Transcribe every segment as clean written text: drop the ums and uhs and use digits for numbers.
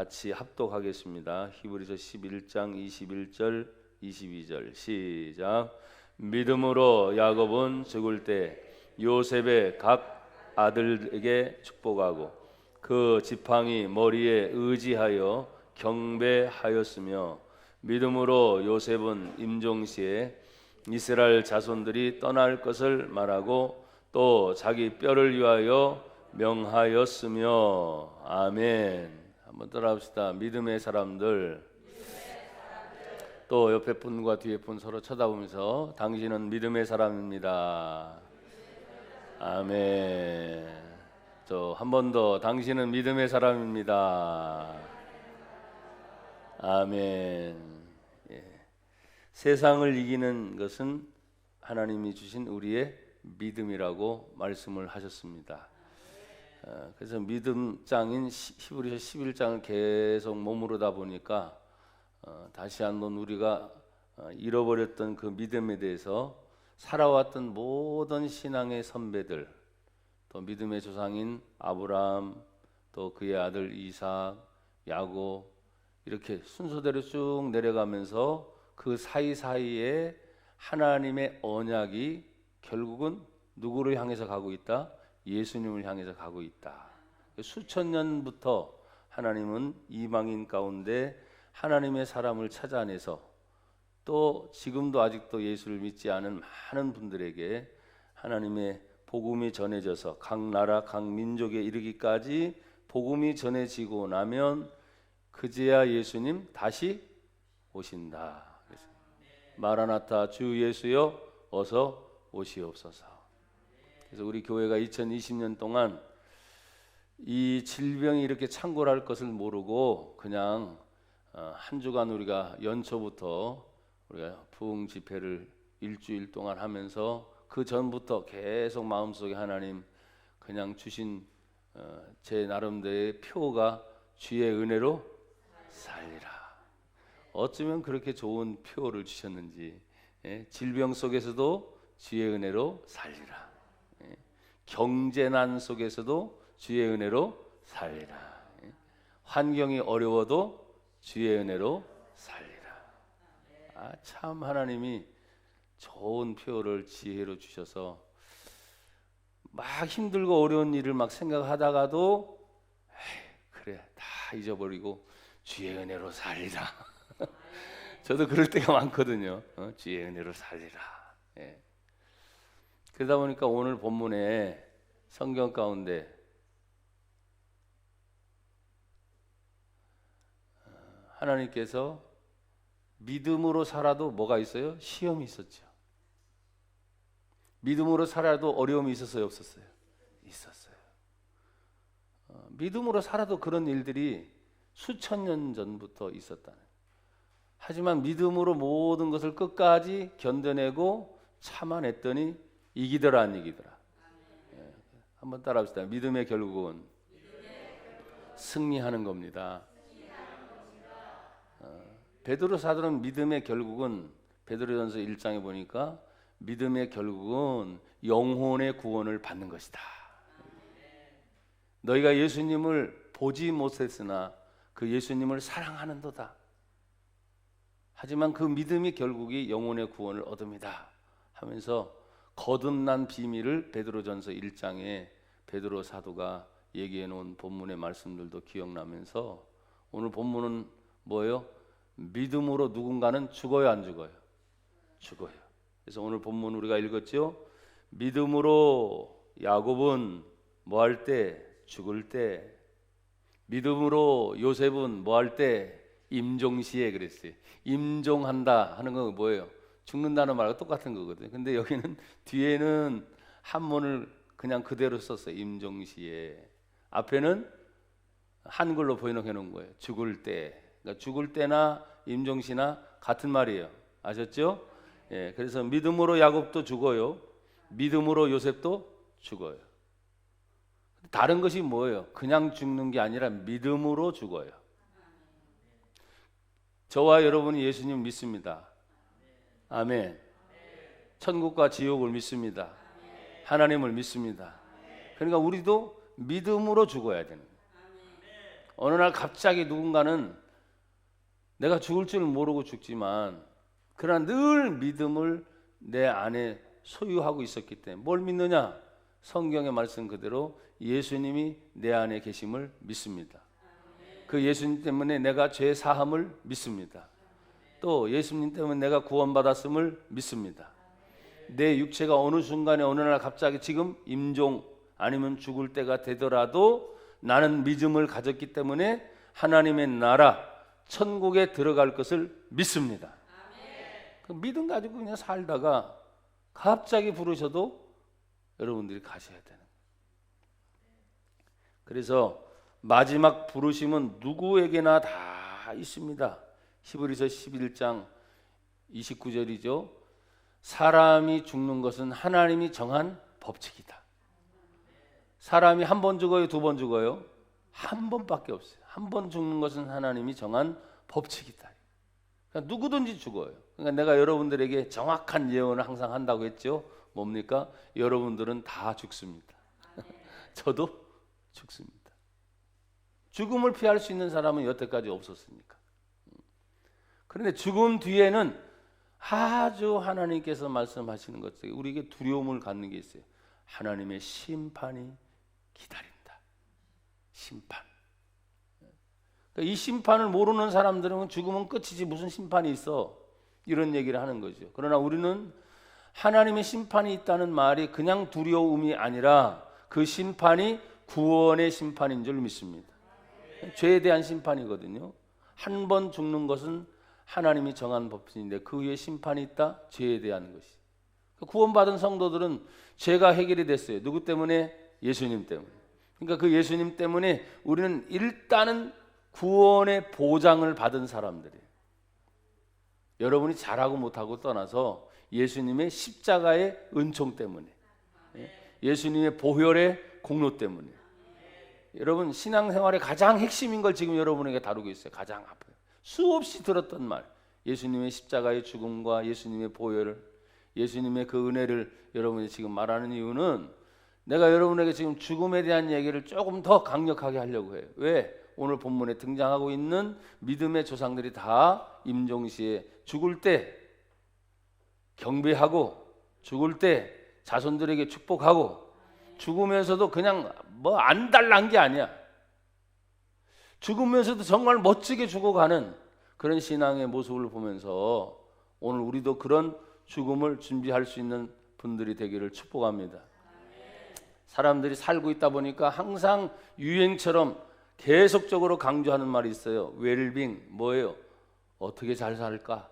같이 합독하겠습니다. 히브리서 11장 21절 22절 시작. 믿음으로 야곱은 죽을 때 요셉의 각 아들에게 축복하고 그 지팡이 머리에 의지하여 경배하였으며, 믿음으로 요셉은 임종시에 이스라엘 자손들이 떠날 것을 말하고 또 자기 뼈를 위하여 명하였으며. 아멘. 한번 따라합시다. 믿음의 사람들. 또 옆에 분과 뒤에 분 서로 쳐다보면서 당신은 믿음의 사람입니다. 아멘. 저 한 번 더, 당신은 믿음의 사람입니다. 아멘. 예. 세상을 이기는 것은 하나님이 주신 우리의 믿음이라고 말씀을 하셨습니다. 그래서 믿음장인 히브리서 11장을 계속 머무르다 보니까 다시 한번 우리가 잃어버렸던 그 믿음에 대해서 살아왔던 모든 신앙의 선배들, 또 믿음의 조상인 아브라함, 또 그의 아들 이삭, 야곱, 이렇게 순서대로 쭉 내려가면서 그 사이사이에 하나님의 언약이 결국은 누구를 향해서 가고 있다? 예수님을 향해서 가고 있다. 수천 년부터 하나님은 이방인 가운데 하나님의 사람을 찾아내서 또 지금도 아직도 예수를 믿지 않은 많은 분들에게 하나님의 복음이 전해져서 각 나라 각 민족에 이르기까지 복음이 전해지고 나면 그제야 예수님 다시 오신다. 마라나타, 주 예수여 어서 오시옵소서. 그래서 우리 교회가 2020년 동안 이 질병이 이렇게 창궐할 것을 모르고 그냥 한 주간 우리가 연초부터 우리가 부흥 집회를 일주일 동안 하면서 그 전부터 계속 마음속에 하나님 그냥 주신 제 나름대로의 표가 주의 은혜로 살리라. 어쩌면 그렇게 좋은 표를 주셨는지, 질병 속에서도 주의 은혜로 살리라. 경제난 속에서도 주의 은혜로 살리라. 환경이 어려워도 주의 은혜로 살리라. 참 하나님이 좋은 표를 지혜로 주셔서 막 힘들고 어려운 일을 막 생각하다가도 그래 다 잊어버리고 주의 은혜로 살리라. 저도 그럴 때가 많거든요. 주의 은혜로 살리라. 그러다 보니까 오늘 본문에 성경 가운데 하나님께서 믿음으로 살아도 뭐가 있어요? 시험이 있었죠. 믿음으로 살아도 어려움이 있었어요? 없었어요? 있었어요. 믿음으로 살아도 그런 일들이 수천 년 전부터 있었다는. 하지만 믿음으로 모든 것을 끝까지 견뎌내고 참아냈더니 이기더라 안 이기더라. 한번 따라합시다. 믿음의 결국은 승리하는 겁니다. 베드로 사도는 믿음의 결국은 베드로전서 1장에 보니까 믿음의 결국은 영혼의 구원을 받는 것이다. 너희가 예수님을 보지 못했으나 그 예수님을 사랑하는도다. 하지만 그 믿음이 결국이 영혼의 구원을 얻습니다 하면서 거듭난 비밀을 베드로전서 1장에 베드로 사도가 얘기해 놓은 본문의 말씀들도 기억나면서 오늘 본문은 뭐예요? 믿음으로 누군가는 죽어요, 안 죽어요? 죽어요. 그래서 오늘 본문 우리가 읽었죠? 믿음으로 야곱은 뭐 할 때? 죽을 때. 믿음으로 요셉은 뭐 할 때? 임종시에 그랬어요. 임종한다 하는 건 뭐예요? 죽는다는 말과 똑같은 거거든요. 근데 여기는 뒤에는 한문을 그냥 그대로 썼어요. 임종시에. 앞에는 한글로 번역해 놓은 거예요. 죽을 때. 그러니까 죽을 때나 임종시나 같은 말이에요. 아셨죠? 그래서 믿음으로 야곱도 죽어요. 믿음으로 요셉도 죽어요. 다른 것이 뭐예요? 그냥 죽는 게 아니라 믿음으로 죽어요. 저와 여러분이 예수님 믿습니다. 아멘. 천국과 지옥을 믿습니다. 하나님을 믿습니다. 그러니까 우리도 믿음으로 죽어야 되는 거예요. 어느 날 갑자기 누군가는 내가 죽을 줄 모르고 죽지만 그러나 늘 믿음을 내 안에 소유하고 있었기 때문에 뭘 믿느냐? 성경의 말씀 그대로 예수님이 내 안에 계심을 믿습니다. 그 예수님 때문에 내가 죄 사함을 믿습니다. 또 예수님 때문에 내가 구원받았음을 믿습니다. 내 육체가 어느 순간에 어느 날 갑자기 지금 임종 아니면 죽을 때가 되더라도 나는 믿음을 가졌기 때문에 하나님의 나라 천국에 들어갈 것을 믿습니다. 그 믿음 가지고 그냥 살다가 갑자기 부르셔도 여러분들이 가셔야 되는 거예요. 그래서 마지막 부르심은 누구에게나 다 있습니다. 히브리서 11장 29절이죠. 사람이 죽는 것은 하나님이 정한 법칙이다. 사람이 한 번 죽어요? 두 번 죽어요? 한 번밖에 없어요. 한 번 죽는 것은 하나님이 정한 법칙이다. 그러니까 누구든지 죽어요. 그러니까 내가 여러분들에게 정확한 예언을 항상 한다고 했죠. 뭡니까? 여러분들은 다 죽습니다. 저도 죽습니다. 죽음을 피할 수 있는 사람은 여태까지 없었으니까. 그런데 죽음 뒤에는 아주 하나님께서 말씀하시는 것들이 우리에게 두려움을 갖는 게 있어요. 하나님의 심판이 기다린다. 심판. 그러니까 이 심판을 모르는 사람들은 죽으면 끝이지 무슨 심판이 있어. 이런 얘기를 하는 거죠. 그러나 우리는 하나님의 심판이 있다는 말이 그냥 두려움이 아니라 그 심판이 구원의 심판인 줄 믿습니다. 죄에 대한 심판이거든요. 한 번 죽는 것은 하나님이 정한 법칙인데 그 위에 심판이 있다? 죄에 대한 것이. 구원받은 성도들은 죄가 해결이 됐어요. 누구 때문에? 예수님 때문에. 그러니까 그 예수님 때문에 우리는 일단은 구원의 보장을 받은 사람들이에요. 여러분이 잘하고 못하고 떠나서 예수님의 십자가의 은총 때문에, 예수님의 보혈의 공로 때문에. 여러분 신앙생활의 가장 핵심인 걸 지금 여러분에게 다루고 있어요. 가장 아파요. 수없이 들었던 말, 예수님의 십자가의 죽음과 예수님의 보혈을, 예수님의 그 은혜를 여러분이 지금 말하는 이유는 내가 여러분에게 지금 죽음에 대한 얘기를 조금 더 강력하게 하려고 해요. 왜? 오늘 본문에 등장하고 있는 믿음의 조상들이 다 임종시에 죽을 때 경배하고 죽을 때 자손들에게 축복하고 죽으면서도 그냥 뭐 안달난 게 아니야. 죽으면서도 정말 멋지게 죽어가는 그런 신앙의 모습을 보면서 오늘 우리도 그런 죽음을 준비할 수 있는 분들이 되기를 축복합니다. 사람들이 살고 있다 보니까 항상 유행처럼 계속적으로 강조하는 말이 있어요. 웰빙, 뭐예요? 어떻게 잘 살까?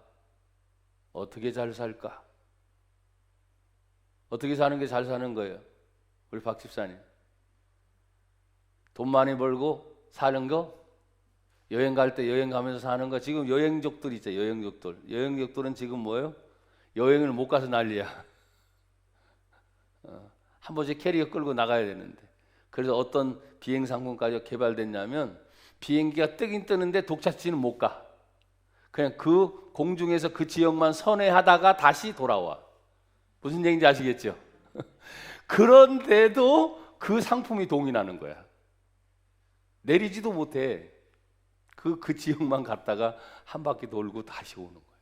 어떻게 잘 살까? 어떻게 사는 게 잘 사는 거예요? 우리 박 집사님. 돈 많이 벌고 사는 거? 여행 갈 때 여행 가면서 사는 거? 지금 여행족들 있죠. 여행족들. 여행족들은 지금 뭐예요? 여행을 못 가서 난리야. 한 번씩 캐리어 끌고 나가야 되는데. 그래서 어떤 비행 상품까지 개발됐냐면 비행기가 뜨긴 뜨는데 독자치는 못 가. 그냥 그 공중에서 그 지역만 선회하다가 다시 돌아와. 무슨 얘기인지 아시겠죠? 그런데도 그 상품이 동일하는 거야. 내리지도 못해. 그 지역만 갔다가 한 바퀴 돌고 다시 오는 거야.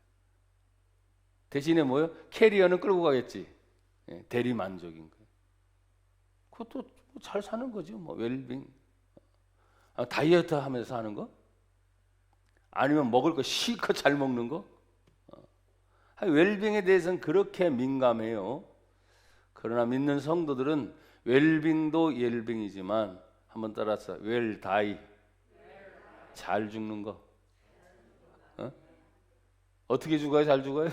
대신에 뭐요? 캐리어는 끌고 가겠지. 대리 만족인 거예요. 그것도 잘 사는 거죠. 뭐 웰빙. 다이어트 하면서 사는 거? 아니면 먹을 거 실컷 잘 먹는 거? 웰빙에 대해서는 그렇게 민감해요. 그러나 믿는 성도들은 웰빙도 웰빙이지만 한번 따라서 웰다이, 잘 죽는 거. 어떻게 죽어요? 잘 죽어요?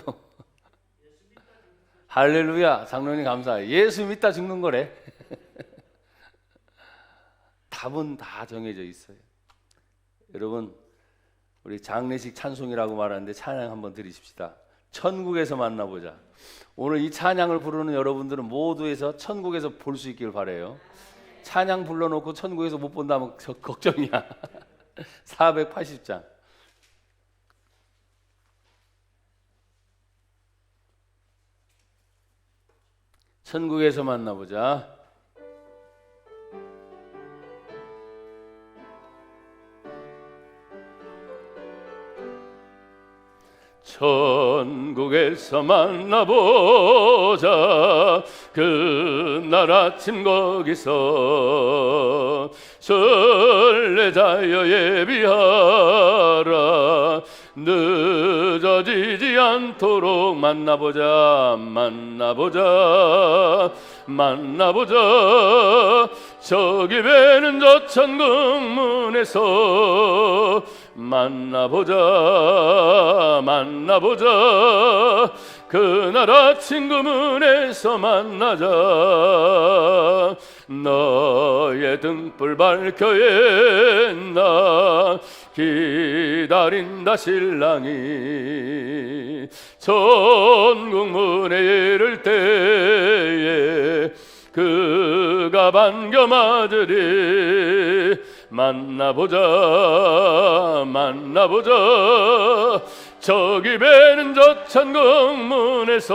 할렐루야. 장로님 감사해요. 예수 믿다 죽는 거래. 답은 다 정해져 있어요. 여러분 우리 장례식 찬송이라고 말하는데 찬양 한번 드리십시다. 천국에서 만나보자. 오늘 이 찬양을 부르는 여러분들은 모두에서 천국에서 볼 수 있길 바라요. 찬양 불러놓고 천국에서 못 본다면 걱정이야. 480장. 천국에서 만나보자. 천국에서 만나보자. 그날 아침 거기서 순례자여 예비하라. 늦어지지 않도록 만나보자. 만나보자. 만나보자. 저기 배는 저 천국문에서 만나보자. 만나보자. 그날 아침 그 문에서 만나자. 너의 등불 밝혀 옛날 기다린다 신랑이. 천국문에 이를 때에 그가 반겨 맞으리. 만나보자. 만나보자. 저기 배는 저 천국문에서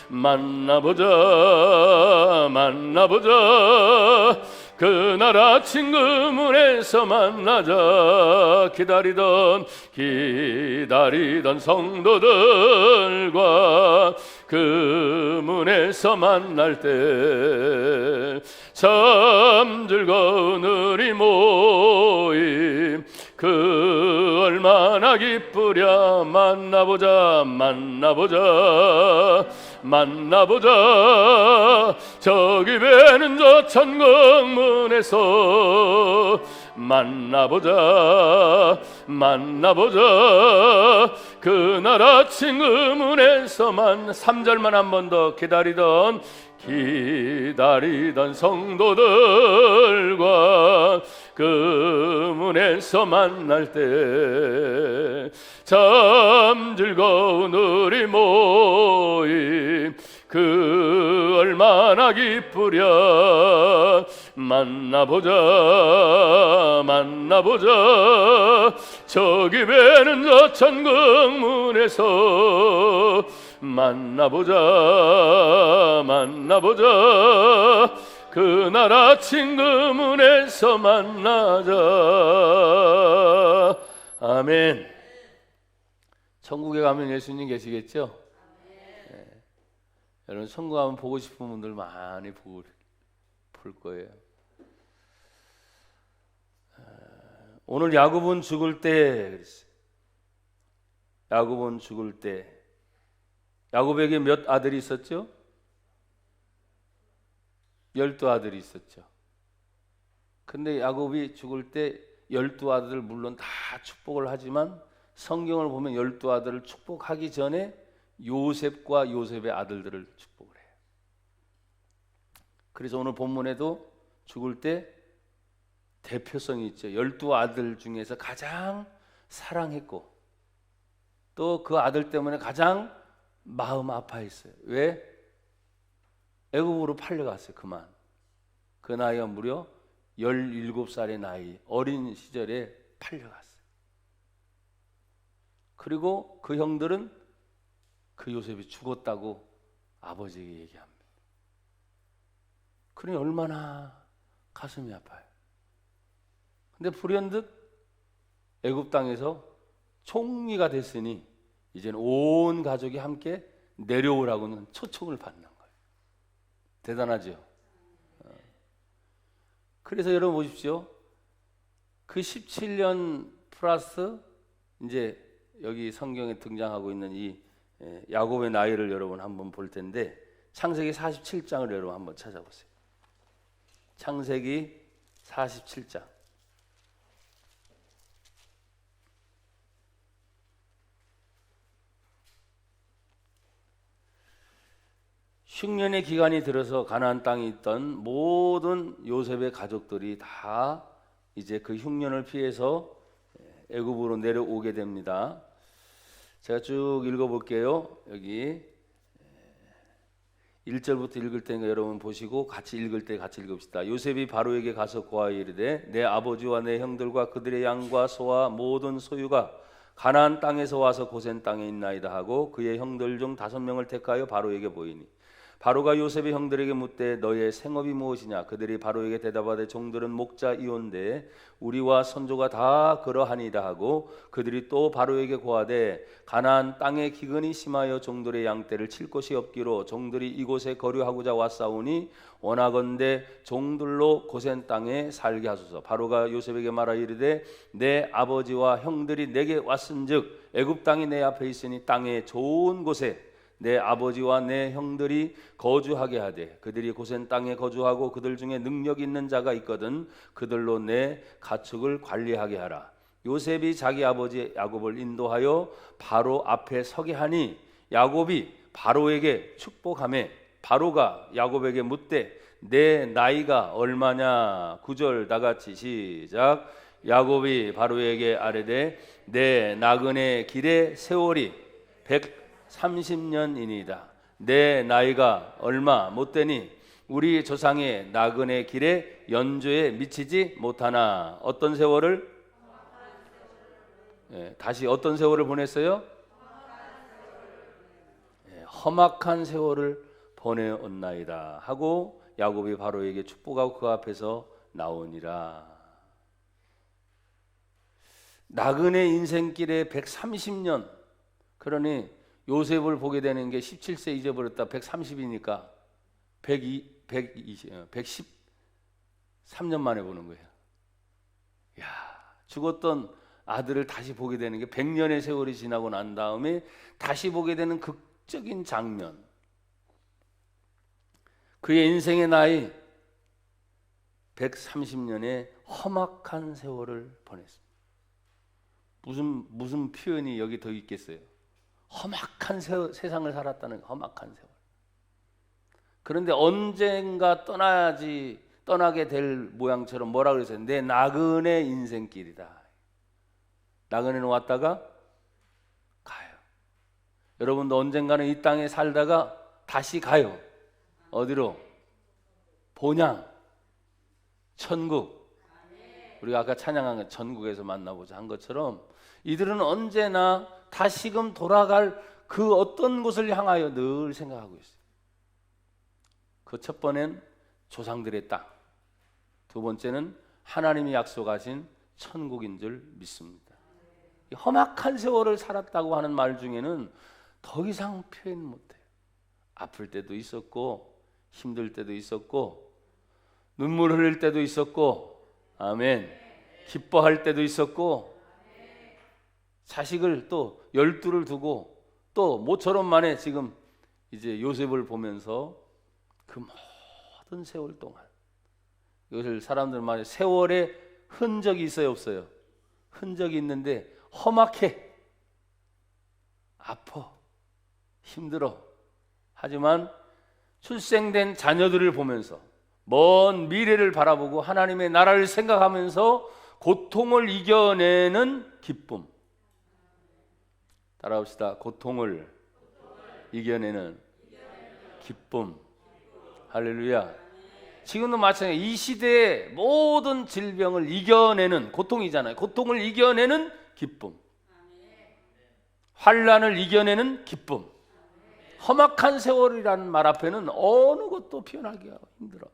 만나보자. 만나보자. 그날 아침 그 문에서 만나자. 기다리던 성도들과 그 문에서 만날 때 참 즐거운 우리 모임 그 얼마나 기쁘랴. 만나보자. 만나보자. 만나보자. 저기 배는 저 천국문에서 만나보자. 만나보자. 그날 아침 그 문에서 3절만 한 번 더. 기다리던 성도들과 그 문에서 만날 때 참 즐거운 우리 모임 그 얼마나 기쁘랴. 만나보자. 만나보자. 저기 배는 저 천국문에서 만나보자. 만나보자. 그날 아침 그 문에서 만나자. 아멘. 천국에 가면 예수님 계시겠죠? 네. 여러분 천국 가면 보고 싶은 분들 많이 볼 거예요. 오늘 야곱은 죽을 때 그랬어요. 야곱은 죽을 때 야곱에게 몇 아들이 있었죠? 12아들이 있었죠. 근데 야곱이 죽을 때 12아들 물론 다 축복을 하지만 성경을 보면 12아들을 축복하기 전에 요셉과 요셉의 아들들을 축복을 해요. 그래서 오늘 본문에도 죽을 때 대표성이 있죠. 12아들 중에서 가장 사랑했고 또 그 아들 때문에 가장 마음 아파했어요. 왜? 애굽으로 팔려갔어요. 그만. 그 나이가 무려 17살의 나이, 어린 시절에 팔려갔어요. 그리고 그 형들은 그 요셉이 죽었다고 아버지에게 얘기합니다. 그러니 얼마나 가슴이 아파요. 근데 불현듯 애굽 땅에서 총리가 됐으니 이제는 온 가족이 함께 내려오라고는 초청을 받는 거예요. 대단하죠? 그래서 여러분 보십시오. 그 17년 플러스 이제 여기 성경에 등장하고 있는 이 야곱의 나이를 여러분 한번 볼 텐데 창세기 47장을 여러분 한번 찾아보세요. 창세기 47장. 흉년의 기간이 들어서 가나안 땅에 있던 모든 요셉의 가족들이 다 이제 그 흉년을 피해서 애굽으로 내려오게 됩니다. 제가 쭉 읽어볼게요. 여기 1절부터 읽을 테니까 여러분 보시고 같이 읽을 때 같이 읽읍시다. 요셉이 바로에게 가서 고하여 이르되 내 아버지와 내 형들과 그들의 양과 소와 모든 소유가 가나안 땅에서 와서 고센 땅에 있나이다 하고 그의 형들 중 5명을 택하여 바로에게 보이니 바로가 요셉의 형들에게 묻되 너의 생업이 무엇이냐? 그들이 바로에게 대답하되 종들은 목자이온데 우리와 선조가 다 그러하니이다 하고 그들이 또 바로에게 고하되 가나안 땅에 기근이 심하여 종들의 양떼를 칠 곳이 없기로 종들이 이곳에 거류하고자 왔사오니 원하건대 종들로 고센 땅에 살게 하소서. 바로가 요셉에게 말하 이르되 내 아버지와 형들이 내게 왔은즉 애굽 땅이 내 앞에 있으니 땅의 좋은 곳에 내 아버지와 내 형들이 거주하게 하되 그들이 고센 땅에 거주하고 그들 중에 능력 있는 자가 있거든 그들로 내 가축을 관리하게 하라. 요셉이 자기 아버지 야곱을 인도하여 바로 앞에 서게 하니 야곱이 바로에게 축복하며 바로가 야곱에게 묻되 내 나이가 얼마냐? 9절 다같이 시작. 야곱이 바로에게 아뢰되 내 나그네 길의 세월이 130년이니이다. 내 나이가 얼마 못되니 우리 조상의 나그네 길의 연조에 미치지 못하나. 어떤 세월을? 다시 어떤 세월을 보냈어요? 험악한 세월을 보내었나이다 하고 야곱이 바로에게 축복하고 그 앞에서 나오니라. 나그네 인생길에 130년, 그러니 요셉을 보게 되는 게 17세 잊어버렸다 130이니까 113년 만에 보는 거예요. 야, 죽었던 아들을 다시 보게 되는 게 100년의 세월이 지나고 난 다음에 다시 보게 되는 극적인 장면. 그의 인생의 나이 130년의 험악한 세월을 보냈습니다. 무슨 표현이 여기 더 있겠어요? 험악한 세상을 살았다는 험악한 세월. 그런데 언젠가 떠나게 될 모양처럼 뭐라 그랬어요? 내 나그네 인생길이다. 나그네는 왔다가 가요. 여러분도 언젠가는 이 땅에 살다가 다시 가요. 어디로? 본향, 천국. 우리가 아까 찬양한 거 천국에서 만나보자 한 것처럼 이들은 언제나 다시금 돌아갈 그 어떤 곳을 향하여 늘 생각하고 있어요. 그 첫 번째는 조상들의 땅, 두 번째는 하나님이 약속하신 천국인 줄 믿습니다. 이 험악한 세월을 살았다고 하는 말 중에는 더 이상 표현 못해요. 아플 때도 있었고 힘들 때도 있었고 눈물 흘릴 때도 있었고 아멘. 기뻐할 때도 있었고 자식을 또 12를 두고 또 모처럼 만에 지금 이제 요셉을 보면서 그 모든 세월 동안 이것을 사람들 말에 세월의 흔적이 있어요 없어요? 흔적이 있는데 험악해, 아파, 힘들어. 하지만 출생된 자녀들을 보면서 먼 미래를 바라보고 하나님의 나라를 생각하면서 고통을 이겨내는 기쁨. 따라합시다. 고통을 이겨내는 기쁨. 할렐루야. 지금도 마찬가지예요. 이 시대의 모든 질병을 이겨내는, 고통이잖아요. 고통을 이겨내는 기쁨. 환난을 이겨내는 기쁨. 험악한 세월이라는 말 앞에는 어느 것도 표현하기가 힘들어.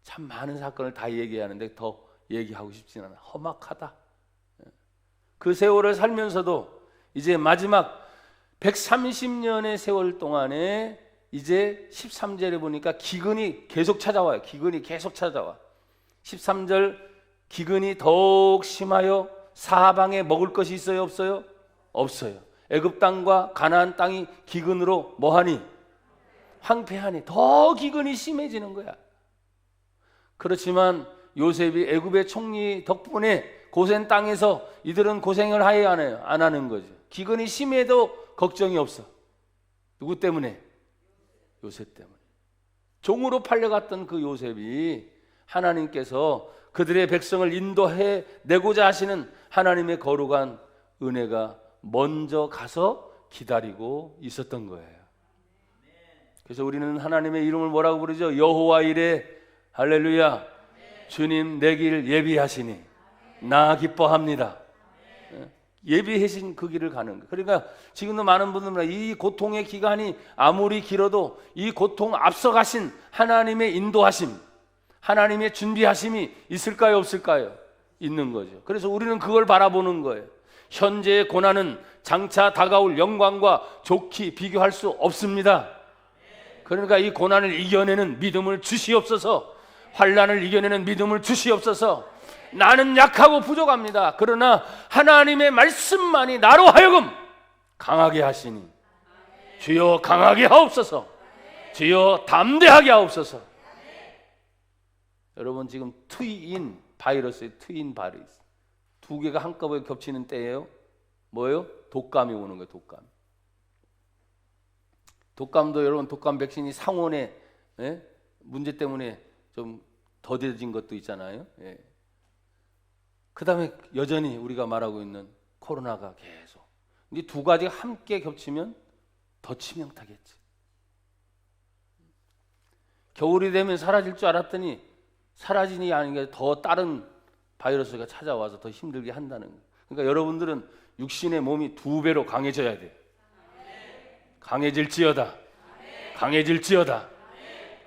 참 많은 사건을 다 얘기하는데 더 얘기하고 싶지는 않아. 험악하다. 그 세월을 살면서도 이제 마지막 130년의 세월 동안에 이제 13절에 보니까 기근이 계속 찾아와요. 기근이 계속 찾아와. 13절 기근이 더욱 심하여 사방에 먹을 것이 있어요 없어요? 없어요. 애굽 땅과 가나안 땅이 기근으로 뭐하니? 황폐하니. 더 기근이 심해지는 거야. 그렇지만 요셉이 애굽의 총리 덕분에 고센 땅에서 이들은 고생을 하여 안 하는 거죠. 기근이 심해도 걱정이 없어. 누구 때문에? 요셉 때문에. 종으로 팔려갔던 그 요셉이 하나님께서 그들의 백성을 인도해 내고자 하시는 하나님의 거룩한 은혜가 먼저 가서 기다리고 있었던 거예요. 그래서 우리는 하나님의 이름을 뭐라고 부르죠? 여호와 이레. 할렐루야. 주님 내 길 예비하시니 나 기뻐합니다. 예비하신 그 길을 가는 거예요. 그러니까 지금도 많은 분들은 이 고통의 기간이 아무리 길어도 이 고통 앞서가신 하나님의 인도하심, 하나님의 준비하심이 있을까요, 없을까요? 있는 거죠. 그래서 우리는 그걸 바라보는 거예요. 현재의 고난은 장차 다가올 영광과 좋게 비교할 수 없습니다. 그러니까 이 고난을 이겨내는 믿음을 주시옵소서. 환난을 이겨내는 믿음을 주시옵소서. 나는 약하고 부족합니다. 그러나 하나님의 말씀만이 나로 하여금 강하게 하시니 주여 강하게 하옵소서. 주여 담대하게 하옵소서. 여러분 지금 트윈 바이러스예요. 트윈 바이러스. 두 개가 한꺼번에 겹치는 때예요. 뭐예요? 독감이 오는 거예요. 독감. 독감도 여러분 독감 백신이 상온의 문제 때문에 좀 더뎌진 것도 있잖아요. 그 다음에 여전히 우리가 말하고 있는 코로나가 계속. 이 두 가지가 함께 겹치면 더 치명타겠지. 겨울이 되면 사라질 줄 알았더니 사라지니 아니게 더 다른 바이러스가 찾아와서 더 힘들게 한다는 거예요. 그러니까 여러분들은 육신의 몸이 2배로 강해져야 돼요. 강해질지어다. 강해질지어다.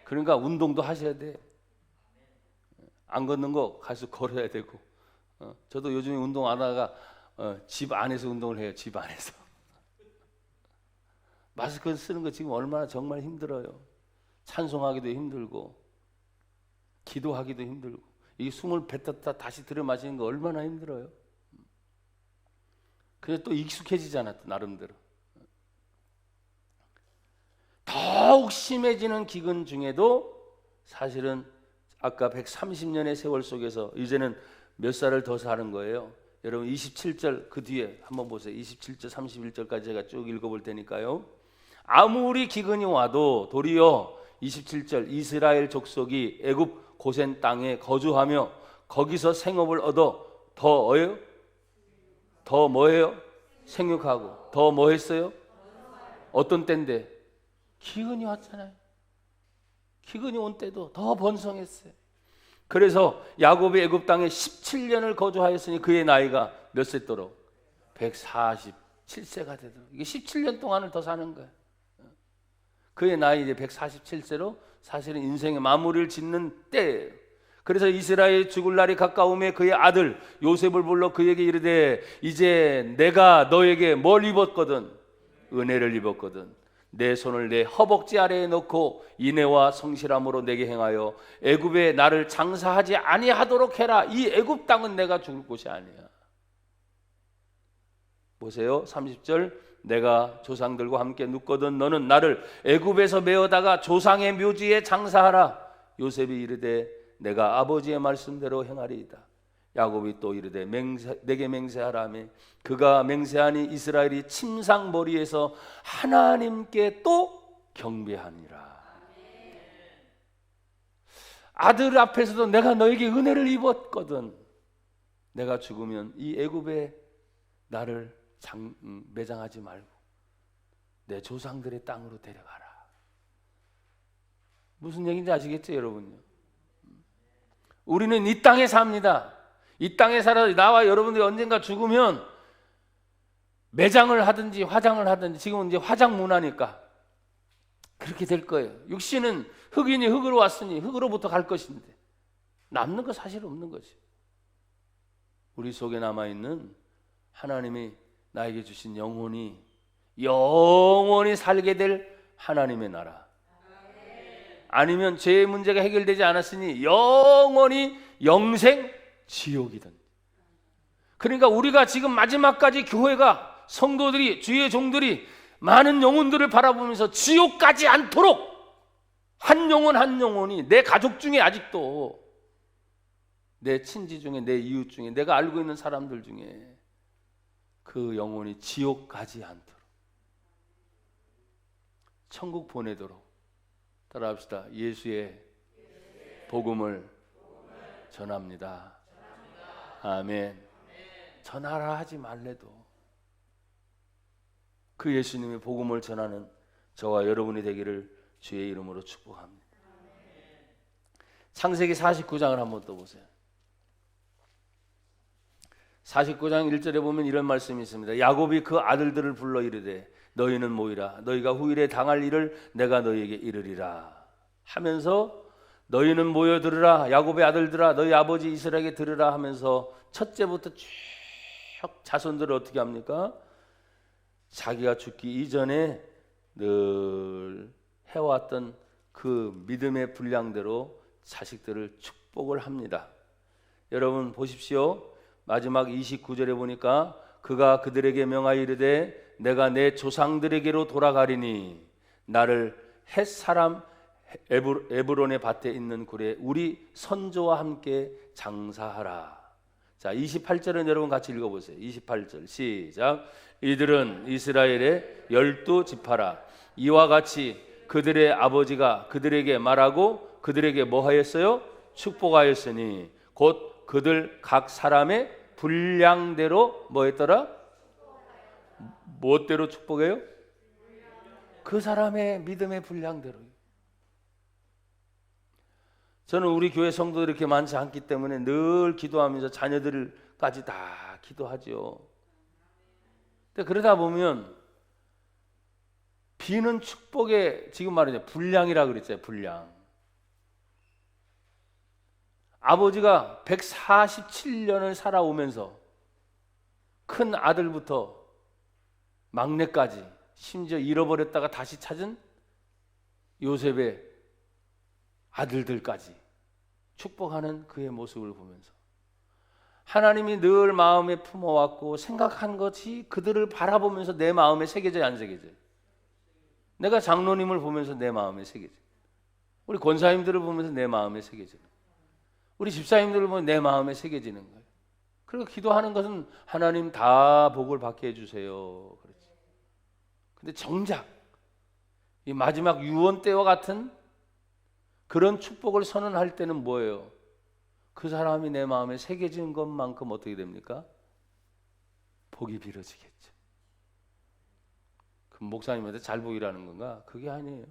그러니까 운동도 하셔야 돼. 안 걷는 거 가서 걸어야 되고. 저도 요즘에 운동 안 하다가 집 안에서 운동을 해요. 집 안에서. 마스크 쓰는 거 지금 얼마나 정말 힘들어요. 찬송하기도 힘들고 기도하기도 힘들고 이 숨을 뱉었다 다시 들여 마시는 거 얼마나 힘들어요. 그래서 또 익숙해지잖아. 또 나름대로. 더욱 심해지는 기근 중에도 사실은 아까 130년의 세월 속에서 이제는 몇 살을 더 사는 거예요. 여러분 27절 그 뒤에 한번 보세요. 27절 31절까지 제가 쭉 읽어볼 테니까요. 아무리 기근이 와도 도리어 27절 이스라엘 족속이 애굽 고센 땅에 거주하며 거기서 생업을 얻어 더 뭐예요? 생육하고 더 뭐 했어요? 어떤 때인데? 기근이 왔잖아요. 기근이 온 때도 더 번성했어요. 그래서 야곱이 애굽 땅에 17년을 거주하였으니 그의 나이가 몇 세 또록? 147세가 되도록. 이게 17년 동안을 더 사는 거예요. 그의 나이 이제 147세로 사실은 인생의 마무리를 짓는 때예요. 그래서 이스라엘 죽을 날이 가까움에 그의 아들 요셉을 불러 그에게 이르되 이제 내가 너에게 뭘 입었거든? 은혜를 입었거든. 내 손을 내 허벅지 아래에 넣고 인애와 성실함으로 내게 행하여 애굽에 나를 장사하지 아니하도록 해라. 이 애굽 땅은 내가 죽을 곳이 아니야. 보세요. 30절 내가 조상들과 함께 눕거든 너는 나를 애굽에서 메어다가 조상의 묘지에 장사하라. 요셉이 이르되 내가 아버지의 말씀대로 행하리이다. 야곱이 또 이르되 내게 맹세하라며 그가 맹세하니 이스라엘이 침상머리에서 하나님께 또 경배하니라. 아들 앞에서도 내가 너에게 은혜를 입었거든. 내가 죽으면 이 애굽에 나를 매장하지 말고 내 조상들의 땅으로 데려가라. 무슨 얘기인지 아시겠죠, 여러분요? 우리는 이 땅에 삽니다. 이 땅에 살아서 나와 여러분들이 언젠가 죽으면 매장을 하든지 화장을 하든지 지금은 이제 화장 문화니까 그렇게 될 거예요. 육신은 흙이니 흙으로 왔으니 흙으로부터 갈 것인데 남는 거 사실 없는 거지. 우리 속에 남아있는 하나님이 나에게 주신 영혼이 영원히 살게 될 하나님의 나라, 아니면 죄의 문제가 해결되지 않았으니 영원히 영생 지옥이든. 그러니까 우리가 지금 마지막까지 교회가 성도들이 주의 종들이 많은 영혼들을 바라보면서 지옥 가지 않도록 한 영혼 한 영혼이 내 가족 중에 아직도 내 친지 중에 내 이웃 중에 내가 알고 있는 사람들 중에 그 영혼이 지옥 가지 않도록 천국 보내도록 따라합시다. 예수의 복음을 전합니다. 아멘. 전하라 하지 말래도 그 예수님의 복음을 전하는 저와 여러분이 되기를 주의 이름으로 축복합니다. 창세기 49장을 한번 또 보세요. 49장 1절에 보면 이런 말씀이 있습니다. 야곱이 그 아들들을 불러 이르되 너희는 모이라. 너희가 후일에 당할 일을 내가 너희에게 이르리라 하면서 너희는 모여 들으라. 야곱의 아들들아 너희 아버지 이스라엘에게 들으라 하면서 첫째부터 쭉 자손들을 어떻게 합니까? 자기가 죽기 이전에 늘 해왔던 그 믿음의 분량대로 자식들을 축복을 합니다. 여러분 보십시오. 마지막 29절에 보니까 그가 그들에게 명하여 이르되 내가 내 조상들에게로 돌아가리니 나를 헷 사람 에브론의 밭에 있는 굴에 우리 선조와 함께 장사하라. 자, 28절은 여러분 같이 읽어보세요. 28절 시작. 이들은 이스라엘의 12지파라. 이와 같이 그들의 아버지가 그들에게 말하고 그들에게 뭐 하였어요? 축복하였으니 곧 그들 각 사람의 분량대로 뭐 했더라? 무엇대로 축복해요? 그 사람의 믿음의 분량대로. 저는 우리 교회 성도들이 이렇게 많지 않기 때문에 늘 기도하면서 자녀들까지 다 기도하죠. 근데 그러다 보면 비는 축복의 지금 말이죠. 분량이라 그랬잖아요. 분량. 아버지가 147년을 살아오면서 큰 아들부터 막내까지 심지어 잃어버렸다가 다시 찾은 요셉의 아들들까지 축복하는 그의 모습을 보면서 하나님이 늘 마음에 품어왔고 생각한 것이 그들을 바라보면서 내 마음에 새겨져요, 안 새겨져요? 내가 장로님을 보면서 내 마음에 새겨져요. 우리 권사님들을 보면서 내 마음에 새겨져요. 우리 집사님들을 보면 내 마음에 새겨지는 거예요. 그리고 기도하는 것은 하나님 다 복을 받게 해주세요. 그렇지. 근데 정작 이 마지막 유언 때와 같은 그런 축복을 선언할 때는 뭐예요? 그 사람이 내 마음에 새겨진 것만큼 어떻게 됩니까? 복이 빌어지겠죠. 그 목사님한테 잘 보이라는 건가? 그게 아니에요.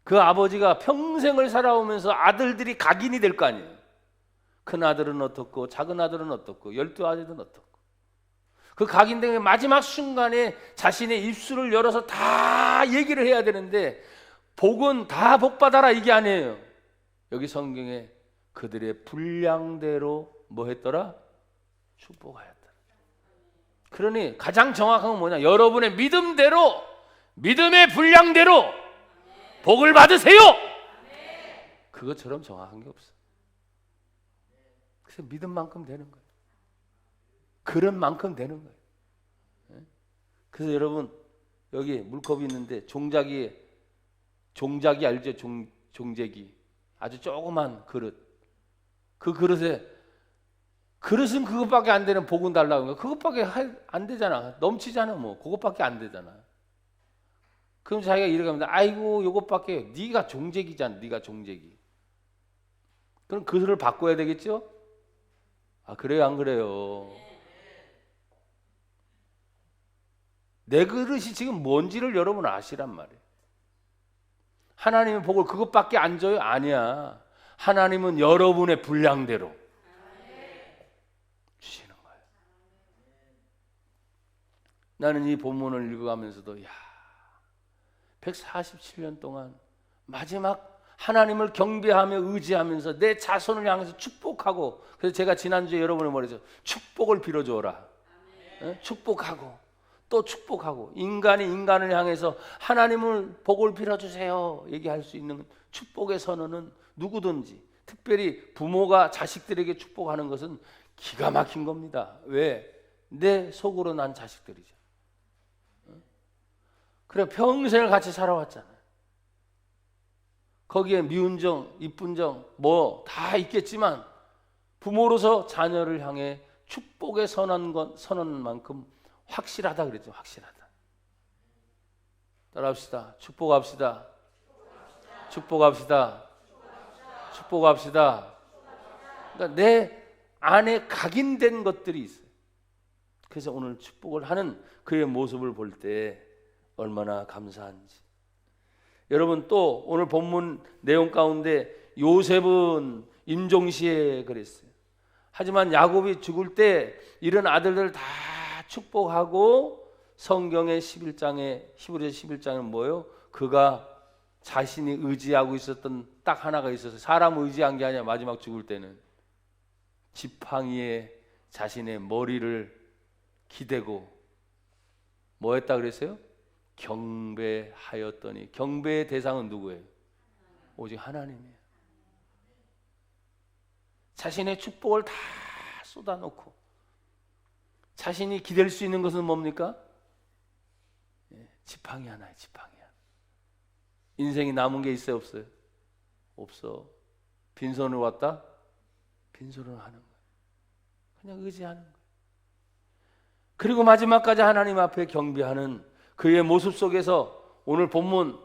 그 아버지가 평생을 살아오면서 아들들이 각인이 될 거 아니에요. 큰 아들은 어떻고 작은 아들은 어떻고 12아들은 어떻고 그 각인된 마지막 순간에 자신의 입술을 열어서 다 얘기를 해야 되는데 복은 다 복받아라 이게 아니에요. 여기 성경에 그들의 분량대로 뭐 했더라? 축복하였더라. 그러니 가장 정확한 건 뭐냐? 여러분의 믿음대로 믿음의 분량대로 복을 받으세요. 그것처럼 정확한 게 없어. 그래서 믿음만큼 되는 거예요. 그런 만큼 되는 거예요. 그래서 여러분 여기 물컵이 있는데 종자기 알죠? 종재기 아주 조그만 그릇. 그 그릇은 그것밖에 안 되는 복은 달라고 하는 거야. 그것밖에 안 되잖아. 넘치잖아. 뭐 그것밖에 안 되잖아. 그럼 자기가 이렇게 합니다. 아이고 요것밖에. 네가 종재기잖아. 네가 종재기. 그럼 그릇을 바꿔야 되겠죠? 아 그래요 안 그래요? 내 그릇이 지금 뭔지를 여러분 아시란 말이에요. 하나님의 복을 그것밖에 안 줘요? 아니야. 하나님은 여러분의 분량대로 주시는 거예요. 나는 이 본문을 읽어가면서도 147년 동안 마지막 하나님을 경배하며 의지하면서 내 자손을 향해서 축복하고, 그래서 제가 지난주에 여러분을 말했죠. 축복을 빌어줘라. 축복하고 또 축복하고, 인간이 인간을 향해서 하나님을 복을 빌어주세요 얘기할 수 있는 축복의 선언은 누구든지, 특별히 부모가 자식들에게 축복하는 것은 기가 막힌 겁니다. 왜? 내 속으로 난 자식들이죠. 그래 평생을 같이 살아왔잖아요. 거기에 미운 정, 이쁜 정 뭐 다 있겠지만 부모로서 자녀를 향해 축복의 선언만큼 확실하다 그랬죠. 확실하다. 따라합시다. 축복합시다. 축복합시다. 축복합시다. 그러니까 내 안에 각인된 것들이 있어요. 그래서 오늘 축복을 하는 그의 모습을 볼 때 얼마나 감사한지. 여러분 또 오늘 본문 내용 가운데 요셉은 임종시에 그랬어요. 하지만 야곱이 죽을 때 이런 아들들 다 축복하고 성경의 11장에 히브리서 11장은 뭐예요? 그가 자신이 의지하고 있었던 딱 하나가 있어서 사람 의지한 게 아니라 마지막 죽을 때는 지팡이에 자신의 머리를 기대고 뭐 했다 그랬어요? 경배하였더니 경배의 대상은 누구예요? 오직 하나님이에요. 자신의 축복을 다 쏟아놓고 자신이 기댈 수 있는 것은 뭡니까? 지팡이 하나예요. 지팡이 하나. 인생이 남은 게 있어요? 없어요? 없어. 빈손으로 왔다? 빈손으로 하는 거예요. 그냥 의지하는 거예요. 그리고 마지막까지 하나님 앞에 경배하는 그의 모습 속에서 오늘 본문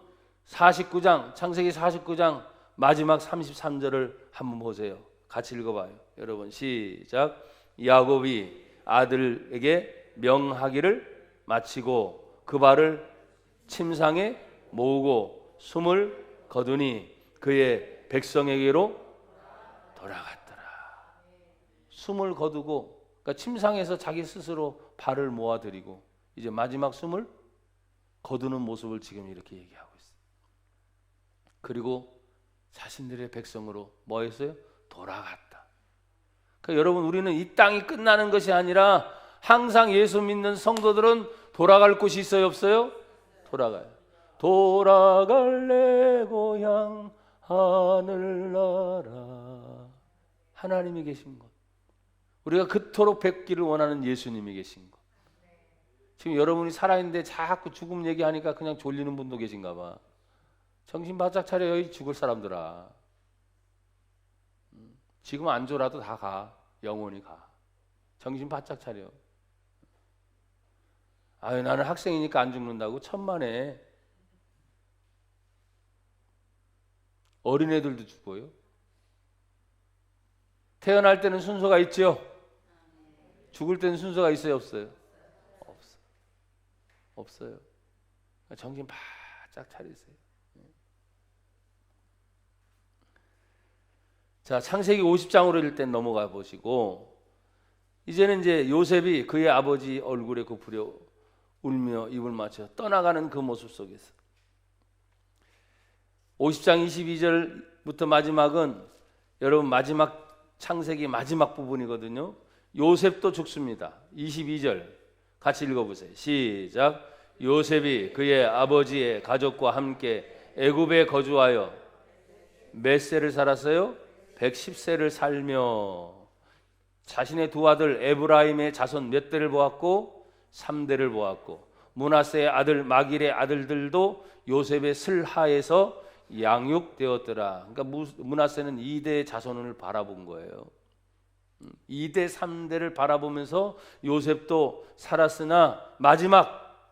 49장 창세기 49장 마지막 33절을 한번 보세요. 같이 읽어봐요. 여러분 시작. 야곱이 아들에게 명하기를 마치고 그 발을 침상에 모으고 숨을 거두니 그의 백성에게로 돌아갔더라. 숨을 거두고 그러니까 침상에서 자기 스스로 발을 모아드리고 이제 마지막 숨을 거두는 모습을 지금 이렇게 얘기하고 있어요. 그리고 자신들의 백성으로 뭐 했어요? 돌아갔다. 그러니까 여러분 우리는 이 땅이 끝나는 것이 아니라 항상 예수 믿는 성도들은 돌아갈 곳이 있어요? 없어요? 돌아가요. 돌아갈 내 고향 하늘나라. 하나님이 계신 곳. 우리가 그토록 뵙기를 원하는 예수님이 계신 곳. 지금 여러분이 살아있는데 자꾸 죽음 얘기하니까 그냥 졸리는 분도 계신가 봐. 정신 바짝 차려요, 죽을 사람들아. 지금 안 졸아도 다 가. 영원히 가. 정신 바짝 차려. 아유, 나는 학생이니까 안 죽는다고? 천만에. 어린애들도 죽어요. 태어날 때는 순서가 있죠. 죽을 때는 순서가 있어요, 없어요? 없어요. 정신 바짝 차리세요. 자, 창세기 50장으로 일단 넘어가 보시고 이제는 이제 요셉이 그의 아버지 얼굴에 굽으려 울며 입을 맞춰 떠나가는 그 모습 속에서 50장 22절부터 마지막은 여러분 마지막 창세기 마지막 부분이거든요. 요셉도 죽습니다. 22절 같이 읽어보세요. 시작. 요셉이 그의 아버지의 가족과 함께 애굽에 거주하여 몇 세를 살았어요? 110세를 살며 자신의 두 아들 에브라임의 자손 몇 대를 보았고 3대를 보았고 므낫세의 아들 마길의 아들들도 요셉의 슬하에서 양육되었더라. 그러니까 므낫세는 2대의 자손을 바라본 거예요. 2대 3대를 바라보면서 요셉도 살았으나 마지막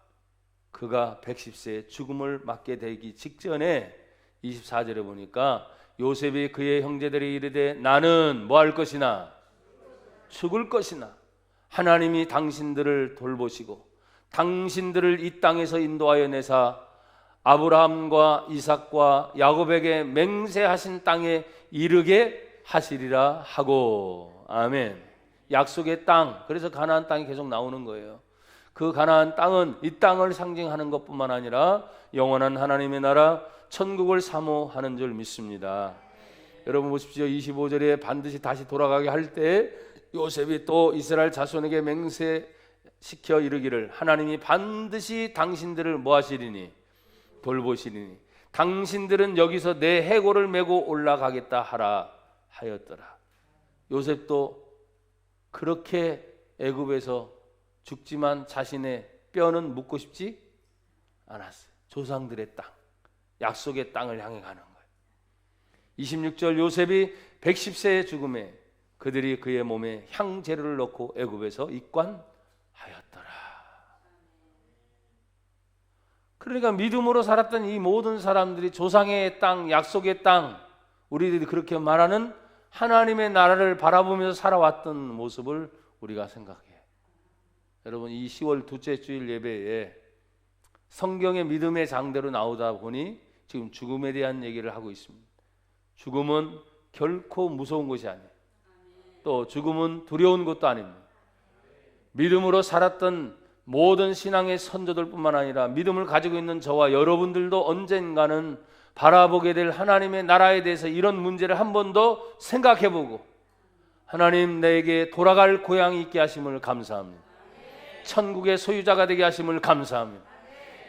그가 110세에 죽음을 맞게 되기 직전에 24절에 보니까 요셉이 그의 형제들이 이르되 나는 뭐 할 것이나 죽을 것이나 하나님이 당신들을 돌보시고 당신들을 이 땅에서 인도하여 내사 아브라함과 이삭과 야곱에게 맹세하신 땅에 이르게 하시리라 하고. 아멘. 약속의 땅. 그래서 가나안 땅이 계속 나오는 거예요. 그 가나안 땅은 이 땅을 상징하는 것뿐만 아니라 영원한 하나님의 나라 천국을 사모하는 줄 믿습니다. 여러분 보십시오. 25절에 반드시 다시 돌아가게 할 때 요셉이 또 이스라엘 자손에게 맹세시켜 이르기를 하나님이 반드시 당신들을 뭐 하시리니 돌보시리니 당신들은 여기서 내 해골을 메고 올라가겠다 하라 하였더라. 요셉도 그렇게 애굽에서 죽지만 자신의 뼈는 묻고 싶지 않았어요. 조상들의 땅, 약속의 땅을 향해 가는 거예요. 26절 요셉이 110세의 죽음에 그들이 그의 몸에 향재료를 넣고 애굽에서 입관하였더라. 그러니까 믿음으로 살았던 이 모든 사람들이 조상의 땅, 약속의 땅, 우리들이 그렇게 말하는 하나님의 나라를 바라보면서 살아왔던 모습을 우리가 생각해요. 여러분 이 10월 둘째 주일 예배에 성경의 믿음의 장대로 나오다 보니 지금 죽음에 대한 얘기를 하고 있습니다. 죽음은 결코 무서운 것이 아니에요. 또 또 죽음은 두려운 것도 아닙니다. 믿음으로 살았던 모든 신앙의 선조들뿐만 아니라 믿음을 가지고 있는 저와 여러분들도 언젠가는 바라보게 될 하나님의 나라에 대해서 이런 문제를 한 번 더 생각해보고 하나님 내게 돌아갈 고향이 있게 하심을 감사합니다. 천국의 소유자가 되게 하심을 감사합니다.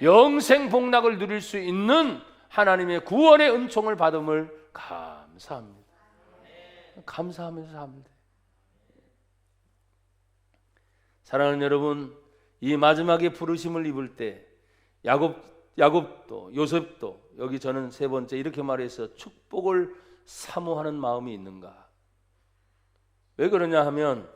영생 복락을 누릴 수 있는 하나님의 구원의 은총을 받음을 감사합니다. 감사하면서 삽니다. 사랑하는 여러분, 이 마지막에 부르심을 입을 때 야곱도 요셉도 여기 저는 세 번째 이렇게 말해서 축복을 사모하는 마음이 있는가? 왜 그러냐 하면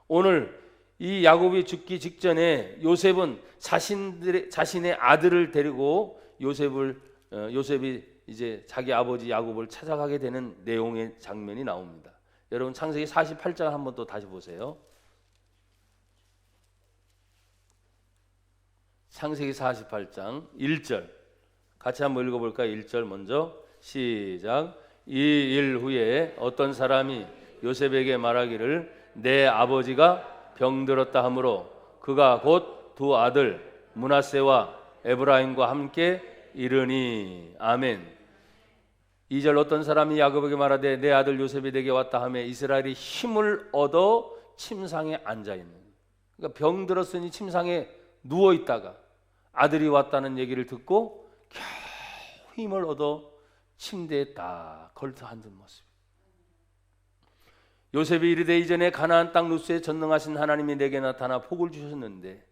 오늘 이 야곱이 죽기 직전에 요셉은 자신의 아들을 데리고 요셉이 이제 자기 아버지 야곱을 찾아가게 되는 내용의 장면이 나옵니다. 여러분 창세기 48장 한번 또 다시 보세요. 창세기 48장 1절 같이 한번 읽어볼까요? 1절 먼저 시작. 이 일 후에 어떤 사람이 요셉에게 말하기를 내 아버지가 병들었다 하므로 그가 곧 두 아들 므낫세와 에브라임과 함께 이르니. 아멘. 2절 어떤 사람이 야곱에게 말하되 내 아들 요셉이 내게 왔다 하며 이스라엘이 힘을 얻어 침상에 앉아있는. 그러니까 병들었으니 침상에 누워있다가 아들이 왔다는 얘기를 듣고 겨우 힘을 얻어 침대에 딱 걸터 앉은 모습. 요셉이 이르되 이전에 가나안 땅 루스에 전능하신 하나님이 내게 나타나 복을 주셨는데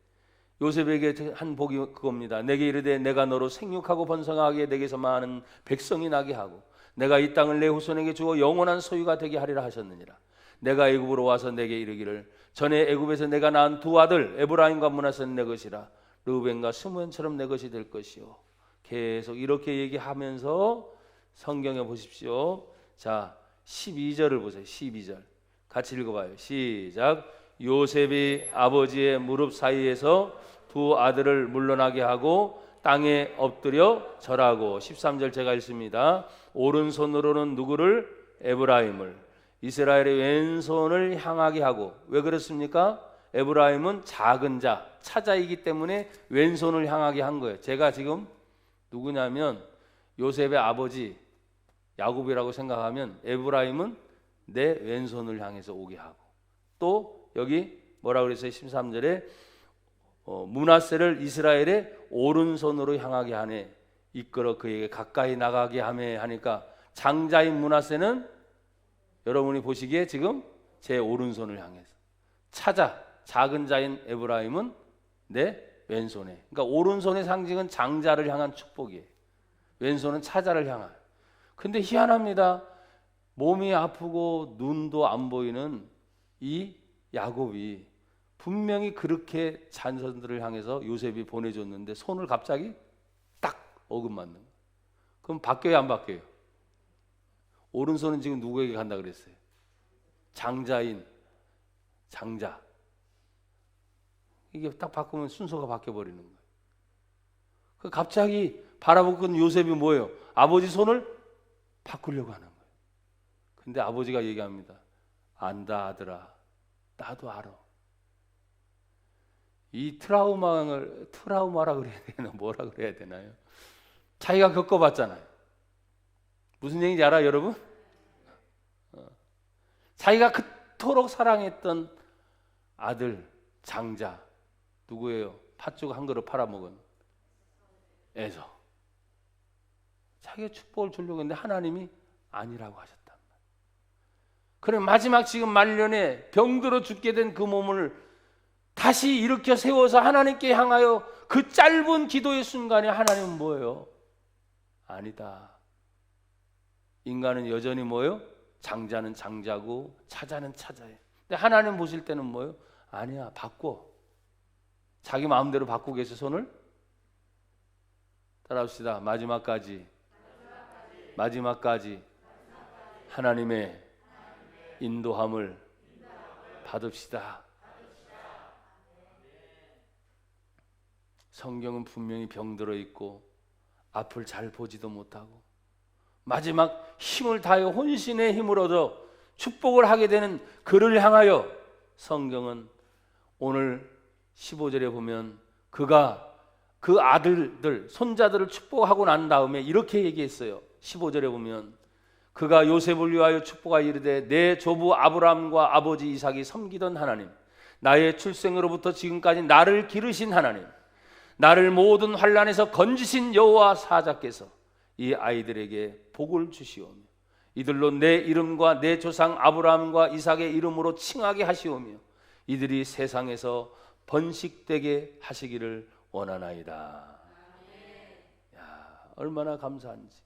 요셉에게 한 복이 그겁니다. 내게 이르되 내가 너로 생육하고 번성하게 내게서 많은 백성이 나게 하고 내가 이 땅을 내 후손에게 주어 영원한 소유가 되게 하리라 하셨느니라. 내가 애굽으로 와서 내게 이르기를 전에 애굽에서 내가 낳은 두 아들 에브라임과 므낫세는 내 것이라 르우벤과 스므온처럼 내 것이 될 것이요. 계속 이렇게 얘기하면서 성경에 보십시오. 자 12절을 보세요. 12절 같이 읽어봐요. 시작. 요셉이 아버지의 무릎 사이에서 두 아들을 물러나게 하고 땅에 엎드려 절하고 13절 제가 읽습니다. 오른손으로는 누구를? 에브라임을. 이스라엘의 왼손을 향하게 하고. 왜 그렇습니까? 에브라임은 작은 자, 차자이기 때문에 왼손을 향하게 한 거예요. 제가 지금 누구냐면 요셉의 아버지 야곱이라고 생각하면 에브라임은 내 왼손을 향해서 오게 하고 또 여기 뭐라 그랬어요? 13절에 므낫세를 이스라엘의 오른손으로 향하게 하네. 이끌어 그에게 가까이 나가게 하매 하니까 장자인 므낫세는 여러분이 보시기에 지금 제 오른손을 향해서 차자 작은 자인 에브라임은 내 왼손에. 그러니까 오른손의 상징은 장자를 향한 축복이에요. 왼손은 차자를 향한. 근데 희한합니다. 몸이 아프고 눈도 안 보이는 이 야곱이 분명히 그렇게 자손들을 향해서 요셉이 보내줬는데 손을 갑자기 딱 어긋맞는 거예요. 그럼 바뀌어요 안 바뀌어요? 오른손은 지금 누구에게 간다 그랬어요? 장자인 장자. 이게 딱 바꾸면 순서가 바뀌어버리는 거예요. 그 갑자기 바라보고 요셉이 뭐예요? 아버지 손을 바꾸려고 하는 거예요. 근데 아버지가 얘기합니다. 안다 아들아, 나도 알아. 이 트라우마라 그래야 되나 뭐라 그래야 되나요? 자기가 겪어봤잖아요. 무슨 얘기인지 알아요 여러분? 자기가 그토록 사랑했던 아들 장자 누구예요? 팥죽 한 그릇 팔아먹은 에서. 자기가 축복을 주려고 했는데 하나님이 아니라고 하셨단 말이에요. 그래 마지막 지금 말년에 병들어 죽게 된 그 몸을 다시 일으켜 세워서 하나님께 향하여 그 짧은 기도의 순간에 하나님은 뭐예요? 아니다. 인간은 여전히 뭐예요? 장자는 장자고 차자는 차자예요. 근데 하나님 보실 때는 뭐예요? 아니야, 바꿔. 자기 마음대로 바꾸고 계세요. 손을 따라합시다. 마지막까지 하나님의 인도함을 받읍시다. 성경은 분명히 병들어 있고 앞을 잘 보지도 못하고 마지막 힘을 다해 혼신의 힘을 얻어 축복을 하게 되는 그를 향하여 성경은 오늘 15절에 보면 그가 그 아들들, 손자들을 축복하고 난 다음에 이렇게 얘기했어요. 15절에 보면 그가 요셉을 위하여 축복하여 이르되 내 조부 아브라함과 아버지 이삭이 섬기던 하나님, 나의 출생으로부터 지금까지 나를 기르신 하나님, 나를 모든 환난에서 건지신 여호와 사자께서 이 아이들에게 복을 주시오며 이들로 내 이름과 내 조상 아브라함과 이삭의 이름으로 칭하게 하시오며 이들이 세상에서 번식되게 하시기를 원하나이다. 야, 얼마나 감사한지.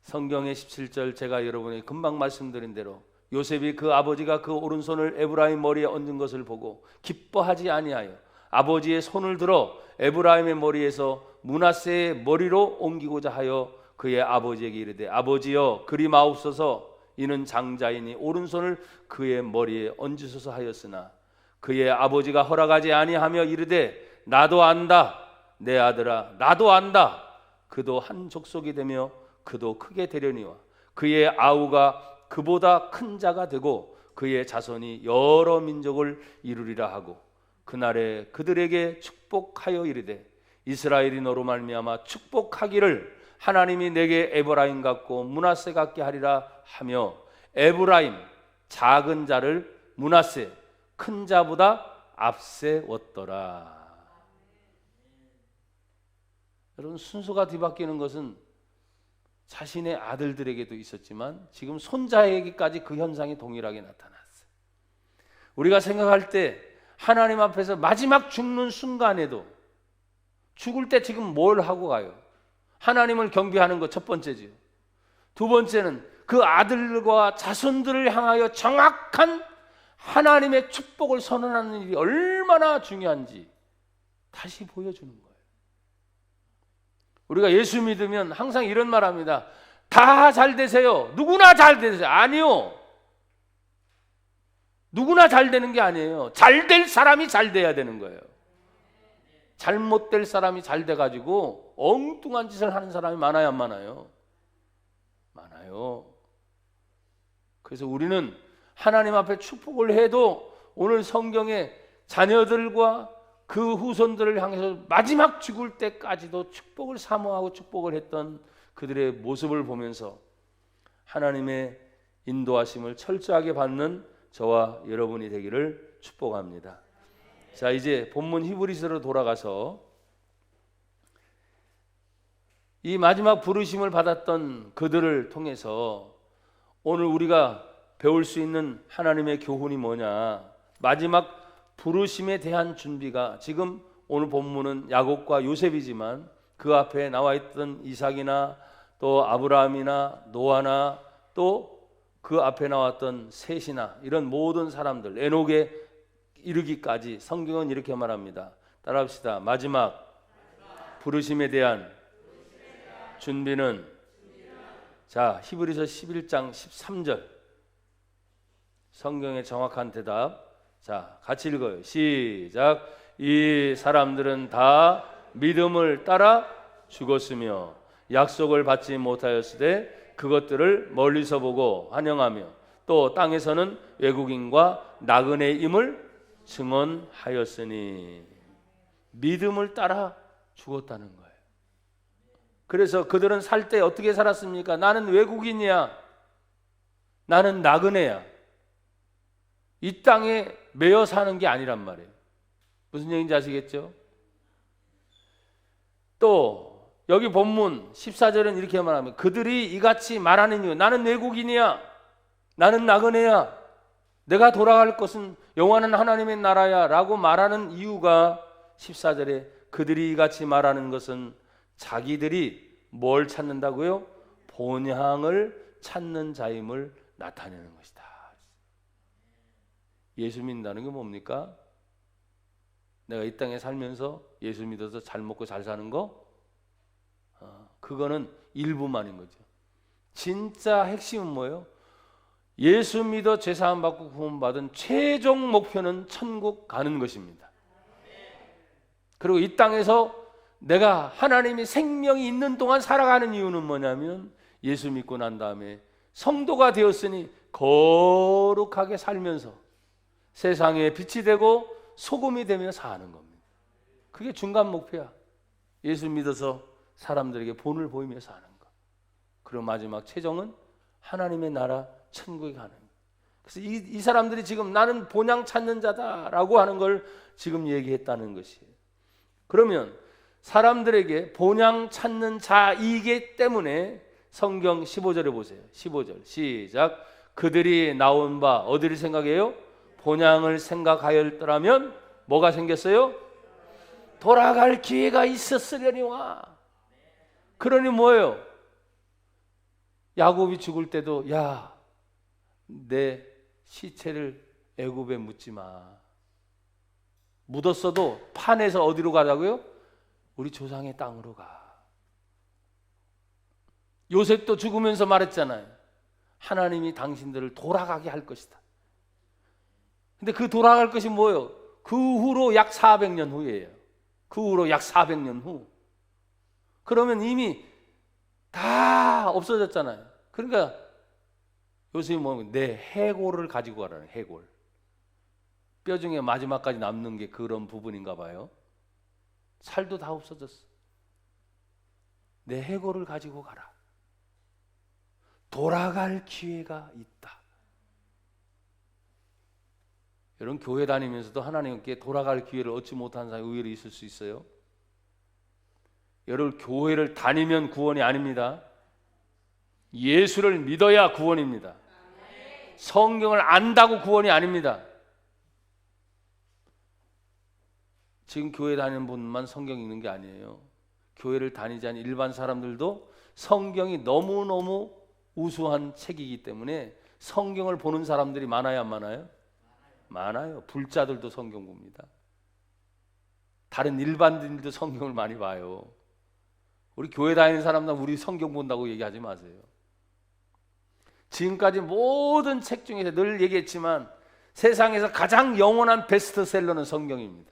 성경의 17절 제가 여러분이 금방 말씀드린 대로 요셉이 그 아버지가 그 오른손을 에브라임 머리에 얹은 것을 보고 기뻐하지 아니하여 아버지의 손을 들어 에브라임의 머리에서 므낫세의 머리로 옮기고자 하여 그의 아버지에게 이르되 아버지여 그리 마옵소서 이는 장자이니 오른손을 그의 머리에 얹으소서 하였으나 그의 아버지가 허락하지 아니하며 이르되 나도 안다 내 아들아 나도 안다 그도 한 족속이 되며 그도 크게 되려니와 그의 아우가 그보다 큰 자가 되고 그의 자손이 여러 민족을 이루리라 하고 그날에 그들에게 축복하여 이르되 이스라엘이 너로 말미암아 축복하기를 하나님이 내게 에브라임 같고 므낫세 같게 하리라 하며 에브라임 작은 자를 므낫세 큰 자보다 앞세웠더라. 여러분 순서가 뒤바뀌는 것은 자신의 아들들에게도 있었지만 지금 손자에게까지 그 현상이 동일하게 나타났어요. 우리가 생각할 때 하나님 앞에서 마지막 죽는 순간에도 죽을 때 지금 뭘 하고 가요? 하나님을 경배하는 것 첫 번째지요. 두 번째는 그 아들과 자손들을 향하여 정확한 하나님의 축복을 선언하는 일이 얼마나 중요한지 다시 보여주는 거예요. 우리가 예수 믿으면 항상 이런 말 합니다. 다 잘 되세요. 누구나 잘 되세요. 아니요. 누구나 잘 되는 게 아니에요. 잘 될 사람이 잘 돼야 되는 거예요. 잘못될 사람이 잘 돼가지고 엉뚱한 짓을 하는 사람이 많아요, 안 많아요? 많아요. 그래서 우리는 하나님 앞에 축복을 해도 오늘 성경에 자녀들과 그 후손들을 향해서 마지막 죽을 때까지도 축복을 사모하고 축복을 했던 그들의 모습을 보면서 하나님의 인도하심을 철저하게 받는 저와 여러분이 되기를 축복합니다. 자, 이제 본문 히브리서로 돌아가서 이 마지막 부르심을 받았던 그들을 통해서 오늘 우리가 배울 수 있는 하나님의 교훈이 뭐냐? 마지막 부르심에 대한 준비가 지금 오늘 본문은 야곱과 요셉이지만 그 앞에 나와 있던 이삭이나 또 아브라함이나 노아나 또 그 앞에 나왔던 셋이나 이런 모든 사람들 에녹에 이르기까지 성경은 이렇게 말합니다. 따라합시다. 마지막 부르심에 대한 준비는 자 히브리서 11장 13절 성경의 정확한 대답. 자 같이 읽어요. 시작. 이 사람들은 다 믿음을 따라 죽었으며 약속을 받지 못하였으되 그것들을 멀리서 보고 환영하며 또 땅에서는 외국인과 나그네임을 증언하였으니 믿음을 따라 죽었다는 거예요. 그래서 그들은 살 때 어떻게 살았습니까? 나는 외국인이야. 나는 나그네야. 이 땅에 매여 사는 게 아니란 말이에요. 무슨 얘기인지 아시겠죠? 또 여기 본문 14절은 이렇게 말합니다. 그들이 이같이 말하는 이유 나는 외국인이야. 나는 나그네야. 내가 돌아갈 것은 영원한 하나님의 나라야 라고 말하는 이유가 14절에 그들이 이같이 말하는 것은 자기들이 뭘 찾는다고요? 본향을 찾는 자임을 나타내는 것이다. 예수 믿는다는 게 뭡니까? 내가 이 땅에 살면서 예수 믿어서 잘 먹고 잘 사는 거? 그거는 일부만인 거죠. 진짜 핵심은 뭐예요? 예수 믿어 죄사함 받고 구원받은 최종 목표는 천국 가는 것입니다. 그리고 이 땅에서 내가 하나님의 생명이 있는 동안 살아가는 이유는 뭐냐면 예수 믿고 난 다음에 성도가 되었으니 거룩하게 살면서 세상에 빛이 되고 소금이 되며 사는 겁니다. 그게 중간 목표야. 예수 믿어서 사람들에게 본을 보이며 사는 것. 그리고 마지막 최종은 하나님의 나라 천국에 가는 것. 그래서 이 사람들이 지금 나는 본향 찾는 자다라고 하는 걸 지금 얘기했다는 것이에요. 그러면 사람들에게 본향 찾는 자이기 때문에 성경 15절에 보세요. 15절 시작. 그들이 나온 바 어디를 생각해요? 본향을 생각하였더라면 뭐가 생겼어요? 돌아갈 기회가 있었으려니와. 그러니 뭐예요? 야곱이 죽을 때도 야, 내 시체를 애굽에 묻지 마. 묻었어도 판에서 어디로 가자고요? 우리 조상의 땅으로 가. 요셉도 죽으면서 말했잖아요. 하나님이 당신들을 돌아가게 할 것이다. 근데 그 돌아갈 것이 뭐예요? 그 후로 약 400년 후예요. 그 후로 약 400년 후. 그러면 이미 다 없어졌잖아요. 그러니까 요셉이 뭐냐면 내 해골을 가지고 가라는 해골. 뼈 중에 마지막까지 남는 게 그런 부분인가 봐요. 살도 다 없어졌어. 내 해골을 가지고 가라. 돌아갈 기회가 있다. 여러분 교회 다니면서도 하나님께 돌아갈 기회를 얻지 못한 사람이 의외로 있을 수 있어요. 여러분 교회를 다니면 구원이 아닙니다. 예수를 믿어야 구원입니다. 성경을 안다고 구원이 아닙니다. 지금 교회 다니는 분만 성경 읽는 게 아니에요. 교회를 다니지 않은 일반 사람들도 성경이 너무너무 우수한 책이기 때문에 성경을 보는 사람들이 많아요, 안 많아요? 많아요. 불자들도 성경 봅니다. 다른 일반인들도 성경을 많이 봐요. 우리 교회 다니는 사람들 우리 성경 본다고 얘기하지 마세요. 지금까지 모든 책 중에서 늘 얘기했지만 세상에서 가장 영원한 베스트셀러는 성경입니다.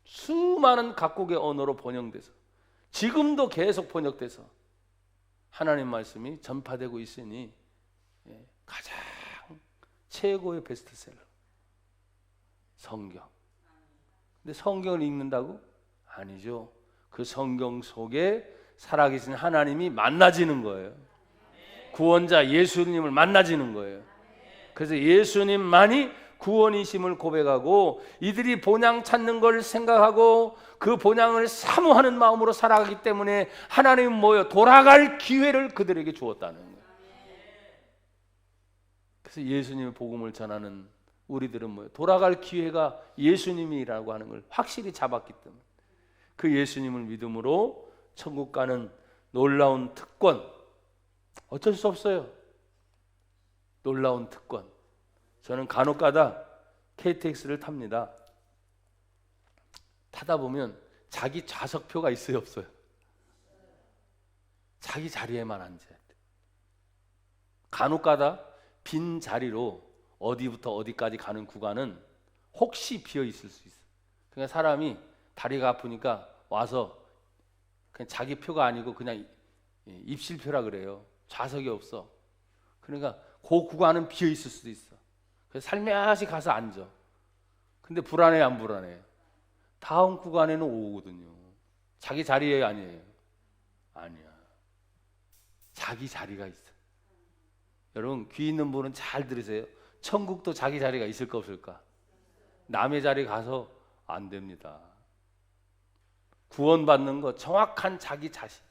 수많은 각국의 언어로 번역돼서 지금도 계속 번역돼서 하나님 말씀이 전파되고 있으니 가장 최고의 베스트셀러 성경. 근데 성경을 읽는다고? 아니죠. 그 성경 속에 살아계신 하나님이 만나지는 거예요. 구원자 예수님을 만나지는 거예요. 그래서 예수님만이 구원이심을 고백하고 이들이 본향 찾는 걸 생각하고 그 본향을 사모하는 마음으로 살아가기 때문에 하나님은 뭐예요? 돌아갈 기회를 그들에게 주었다는 거예요. 그래서 예수님의 복음을 전하는 우리들은 뭐예요? 돌아갈 기회가 예수님이라고 하는 걸 확실히 잡았기 때문에 그 예수님을 믿음으로 천국 가는 놀라운 특권, 어쩔 수 없어요. 놀라운 특권. 저는 간혹가다 KTX를 탑니다. 타다 보면 자기 좌석표가 있어요, 없어요? 자기 자리에만 앉아야 돼. 간혹가다 빈 자리로 어디부터 어디까지 가는 구간은 혹시 비어 있을 수 있어. 그러니까 사람이 다리가 아프니까 와서 그냥 자기 표가 아니고 그냥 입실표라 그래요. 좌석이 없어. 그러니까 그 구간은 비어 있을 수도 있어. 그래서 살며시 가서 앉아. 근데 불안해, 안 불안해? 다음 구간에는 오거든요. 자기 자리에 아니에요. 아니야. 자기 자리가 있어. 여러분 귀 있는 분은 잘 들으세요. 천국도 자기 자리가 있을까 없을까? 남의 자리 가서 안 됩니다. 구원받는 거 정확한 자기 자신,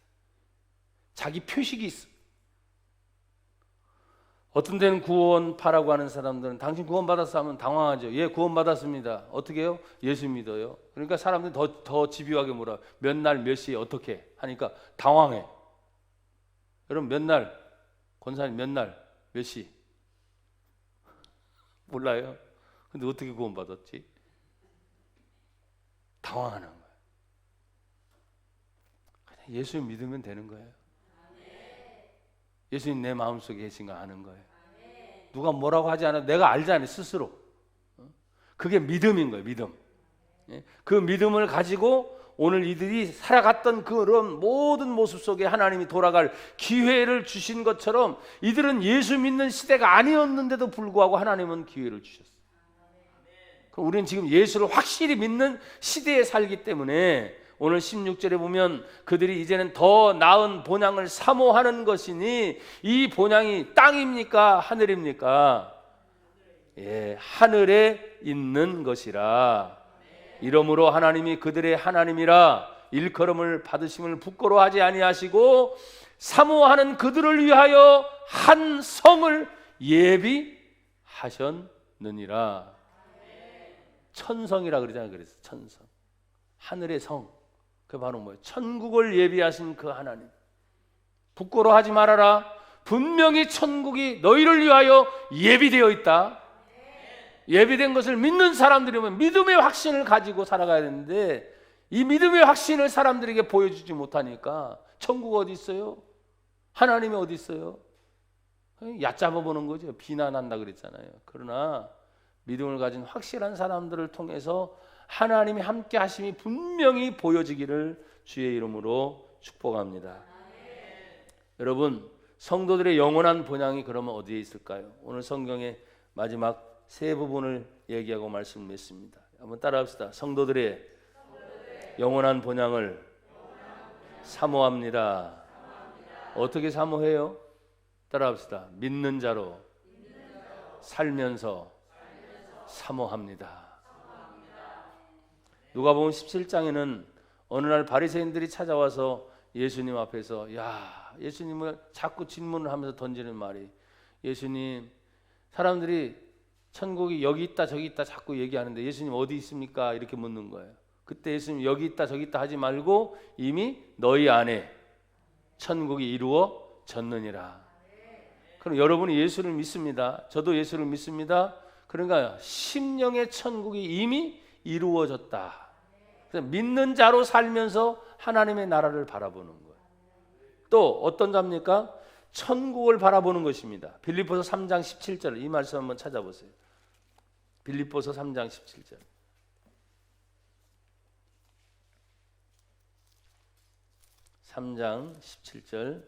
자기 표식이 있어. 어떤 데는 구원파라고 하는 사람들은 당신 구원받았어 하면 당황하죠. 예, 구원받았습니다. 어떻게 해요? 예수 믿어요. 그러니까 사람들이 더 집요하게 물어. 몇 날 몇 시에 어떻게 하니까 당황해. 여러분 몇 날, 권사님 몇 날 몇 시? 몰라요. 근데 어떻게 구원받았지? 당황하는 거예요. 그냥 예수 믿으면 되는 거예요. 예수님 내 마음속에 계신가 하는 거예요. 누가 뭐라고 하지 않아도 내가 알잖아요, 스스로. 그게 믿음인 거예요, 믿음. 그 믿음을 가지고 오늘 이들이 살아갔던 그런 모든 모습 속에 하나님이 돌아갈 기회를 주신 것처럼 이들은 예수 믿는 시대가 아니었는데도 불구하고 하나님은 기회를 주셨어요. 우리는 지금 예수를 확실히 믿는 시대에 살기 때문에 오늘 16절에 보면 그들이 이제는 더 나은 본향을 사모하는 것이니, 이 본향이 땅입니까 하늘입니까? 예, 하늘에 있는 것이라. 이러므로 하나님이 그들의 하나님이라 일컬음을 받으심을 부끄러워하지 아니하시고 사모하는 그들을 위하여 한 성을 예비하셨느니라. 천성이라 그러잖아요. 그래서 천성, 하늘의 성, 그 바로 뭐예요? 천국을 예비하신 그 하나님. 부끄러워하지 말아라. 분명히 천국이 너희를 위하여 예비되어 있다. 예비된 것을 믿는 사람들이면 믿음의 확신을 가지고 살아가야 되는데, 이 믿음의 확신을 사람들에게 보여주지 못하니까 천국 어디 있어요? 하나님이 어디 있어요? 얕잡아 보는 거죠. 비난한다 그랬잖아요. 그러나 믿음을 가진 확실한 사람들을 통해서 하나님이 함께 하심이 분명히 보여지기를 주의 이름으로 축복합니다. 여러분, 성도들의 영원한 본향이 그러면 어디에 있을까요? 오늘 성경의 마지막 세 부분을 얘기하고 말씀을 맺습니다. 한번 따라합시다. 성도들의 영원한 본향을 사모합니다. 어떻게 사모해요? 따라합시다. 믿는 자로 살면서 사모합니다. 누가복음 17장에는 어느 날 바리새인들이 찾아와서 예수님 앞에서, 야, 예수님을 자꾸 질문을 하면서 던지는 말이, 예수님, 사람들이 천국이 여기 있다 저기 있다 자꾸 얘기하는데 예수님 어디 있습니까? 이렇게 묻는 거예요. 그때 예수님 여기 있다 저기 있다 하지 말고 이미 너희 안에 천국이 이루어졌느니라. 그럼 여러분이 예수를 믿습니다. 저도 예수를 믿습니다. 그러니까 심령의 천국이 이미 이루어졌다. 그래서 믿는 자로 살면서 하나님의 나라를 바라보는 거예요. 또 어떤 자입니까? 천국을 바라보는 것입니다. 빌립보서 3장 17절, 이 말씀 한번 찾아보세요. 빌립보서 3장 17절. (3장 17절)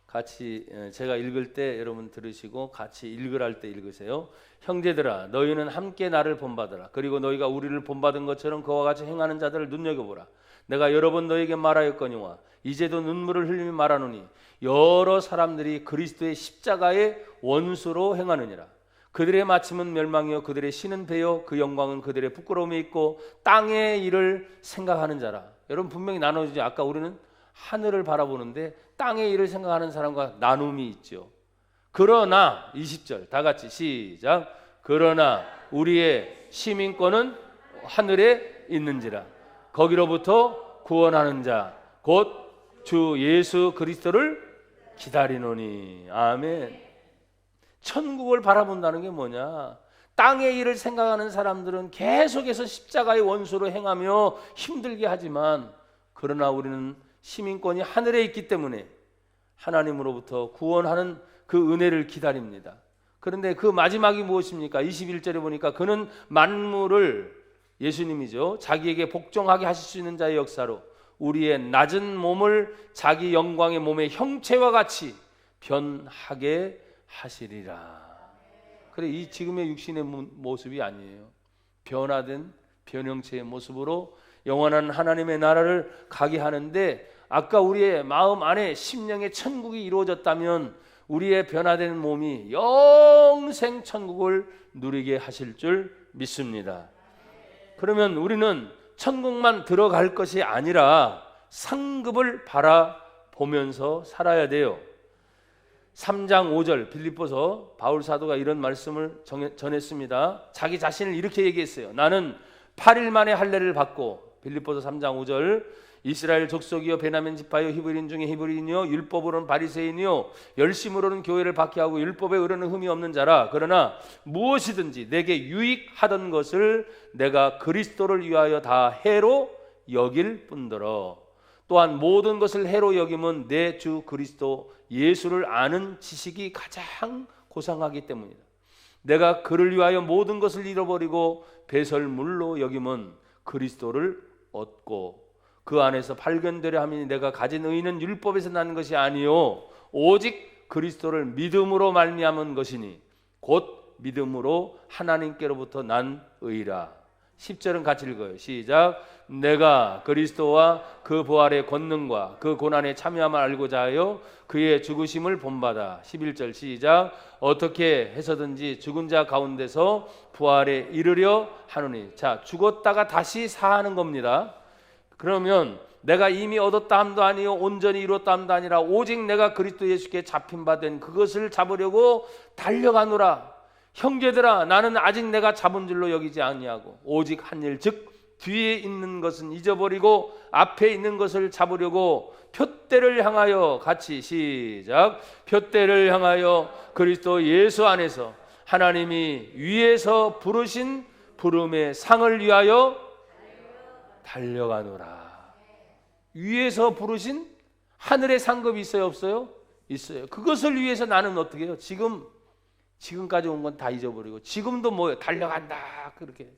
같이 제가 읽을 때 여러분 들으시고 같이 읽으랄 때 읽으세요. 형제들아, 너희는 함께 나를 본받으라. 그리고 너희가 우리를 본받은 것처럼 그와 같이 행하는 자들을 눈여겨보라. 내가 여러 번 너희에게 말하였거니와 이제도 눈물을 흘리며 말하노니 여러 사람들이 그리스도의 십자가의 원수로 행하느니라. 그들의 마침은 멸망이요 그들의 신은 배요 그 영광은 그들의 부끄러움에 있고 땅의 일을 생각하는 자라. 여러분 분명히 나눠지죠. 아까 우리는 하늘을 바라보는데 땅의 일을 생각하는 사람과 나눔이 있죠. 그러나 20절 다 같이 시작. 그러나 우리의 시민권은 하늘에 있는지라. 거기로부터 구원하는 자 곧 주 예수 그리스도를 기다리노니. 아멘. 천국을 바라본다는 게 뭐냐? 땅의 일을 생각하는 사람들은 계속해서 십자가의 원수로 행하며 힘들게 하지만, 그러나 우리는 시민권이 하늘에 있기 때문에 하나님으로부터 구원하는 그 은혜를 기다립니다. 그런데 그 마지막이 무엇입니까? 21절에 보니까 그는 만물을, 예수님이죠, 자기에게 복종하게 하실 수 있는 자의 역사로 우리의 낮은 몸을 자기 영광의 몸의 형체와 같이 변하게 하시리라. 그래, 이 지금의 육신의 모습이 아니에요. 변화된 변형체의 모습으로 영원한 하나님의 나라를 가게 하는데, 아까 우리의 마음 안에 심령의 천국이 이루어졌다면 우리의 변화된 몸이 영생 천국을 누리게 하실 줄 믿습니다. 그러면 우리는 천국만 들어갈 것이 아니라 상급을 바라보면서 살아야 돼요. 3장 5절 빌립보서 바울 사도가 이런 말씀을 전했습니다. 자기 자신을 이렇게 얘기했어요. 나는 8일 만에 할례를 받고, 빌립보서 3장 5절, 이스라엘 족속이요 베냐민 지파요 히브리인 중에 히브리인이요 율법으로는 바리새인이요 열심으로는 교회를 박해하고 율법에 의르는 흠이 없는 자라. 그러나 무엇이든지 내게 유익하던 것을 내가 그리스도를 위하여 다 해로 여길 뿐더러 또한 모든 것을 해로 여김은 내 주 그리스도 예수를 아는 지식이 가장 고상하기 때문이다. 내가 그를 위하여 모든 것을 잃어버리고 배설물로 여김은 그리스도를 얻고 그 안에서 발견되려 함이니 내가 가진 의는 율법에서 난 것이 아니요 오직 그리스도를 믿음으로 말미암은 것이니 곧 믿음으로 하나님께로부터 난 의라. 10절은 같이 읽어요. 시작. 내가 그리스도와 그 부활의 권능과 그 고난에 참여함을 알고자 하여 그의 죽으심을 본받아. 11절 시작. 어떻게 해서든지 죽은 자 가운데서 부활에 이르려 하노니. 자, 죽었다가 다시 사하는 겁니다. 그러면 내가 이미 얻었다 함도 아니요 온전히 이뤘다 함도 아니라 오직 내가 그리스도 예수께 잡힌 바 된 그것을 잡으려고 달려가노라. 형제들아, 나는 아직 내가 잡은 줄로 여기지 아니하고 오직 한 일, 즉 뒤에 있는 것은 잊어버리고 앞에 있는 것을 잡으려고 푯대를 향하여, 같이 시작. 푯대를 향하여 그리스도 예수 안에서 하나님이 위에서 부르신 부름의 상을 위하여 달려가노라. 위에서 부르신 하늘의 상급이 있어요, 없어요? 있어요. 그것을 위해서 나는 어떻게 해요? 지금까지 온 건 다 잊어버리고 지금도 뭐예요? 달려간다. 그렇게 했어요.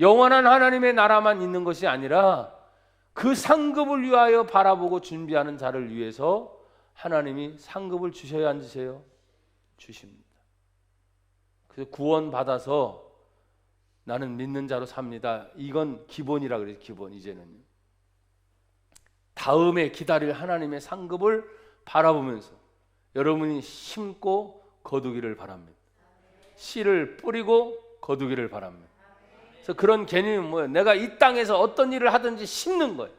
영원한 하나님의 나라만 있는 것이 아니라 그 상급을 위하여 바라보고 준비하는 자를 위해서 하나님이 상급을 주셔야 안 주세요? 주십니다. 그래서 구원 받아서 나는 믿는 자로 삽니다. 이건 기본이라 그래요. 기본. 이제는 다음에 기다릴 하나님의 상급을 바라보면서 여러분이 심고 거두기를 바랍니다. 씨를 뿌리고 거두기를 바랍니다. 그래서 그런 개념은 뭐예요? 내가 이 땅에서 어떤 일을 하든지 심는 거예요.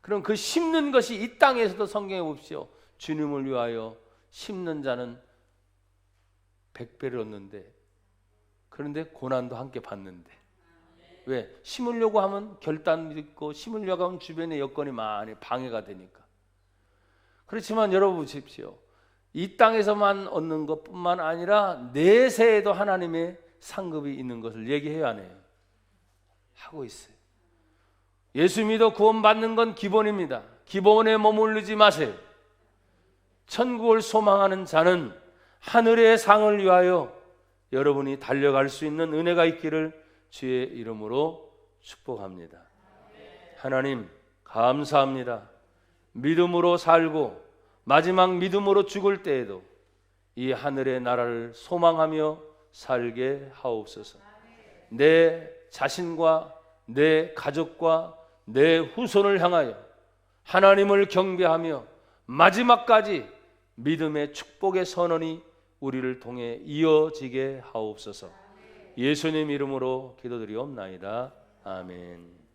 그럼 그 심는 것이 이 땅에서도 성경에 봅시오. 주님을 위하여 심는 자는 100배를 얻는데, 그런데 고난도 함께 받는데. 왜? 심으려고 하면 결단도 있고 심으려고 하면 주변의 여건이 많이 방해가 되니까. 그렇지만 여러분 보십시오. 이 땅에서만 얻는 것뿐만 아니라 내세에도 하나님의 상급이 있는 것을 얘기해요, 안 해요? 하고 있어요. 예수 믿어 구원받는 건 기본입니다. 기본에 머무르지 마세요. 천국을 소망하는 자는 하늘의 상을 위하여 여러분이 달려갈 수 있는 은혜가 있기를 주의 이름으로 축복합니다. 하나님 감사합니다. 믿음으로 살고 마지막 믿음으로 죽을 때에도 이 하늘의 나라를 소망하며 살게 하옵소서. 내 자신과 내 가족과 내 후손을 향하여 하나님을 경배하며 마지막까지 믿음의 축복의 선언이 우리를 통해 이어지게 하옵소서. 예수님 이름으로 기도드리옵나이다. 아멘.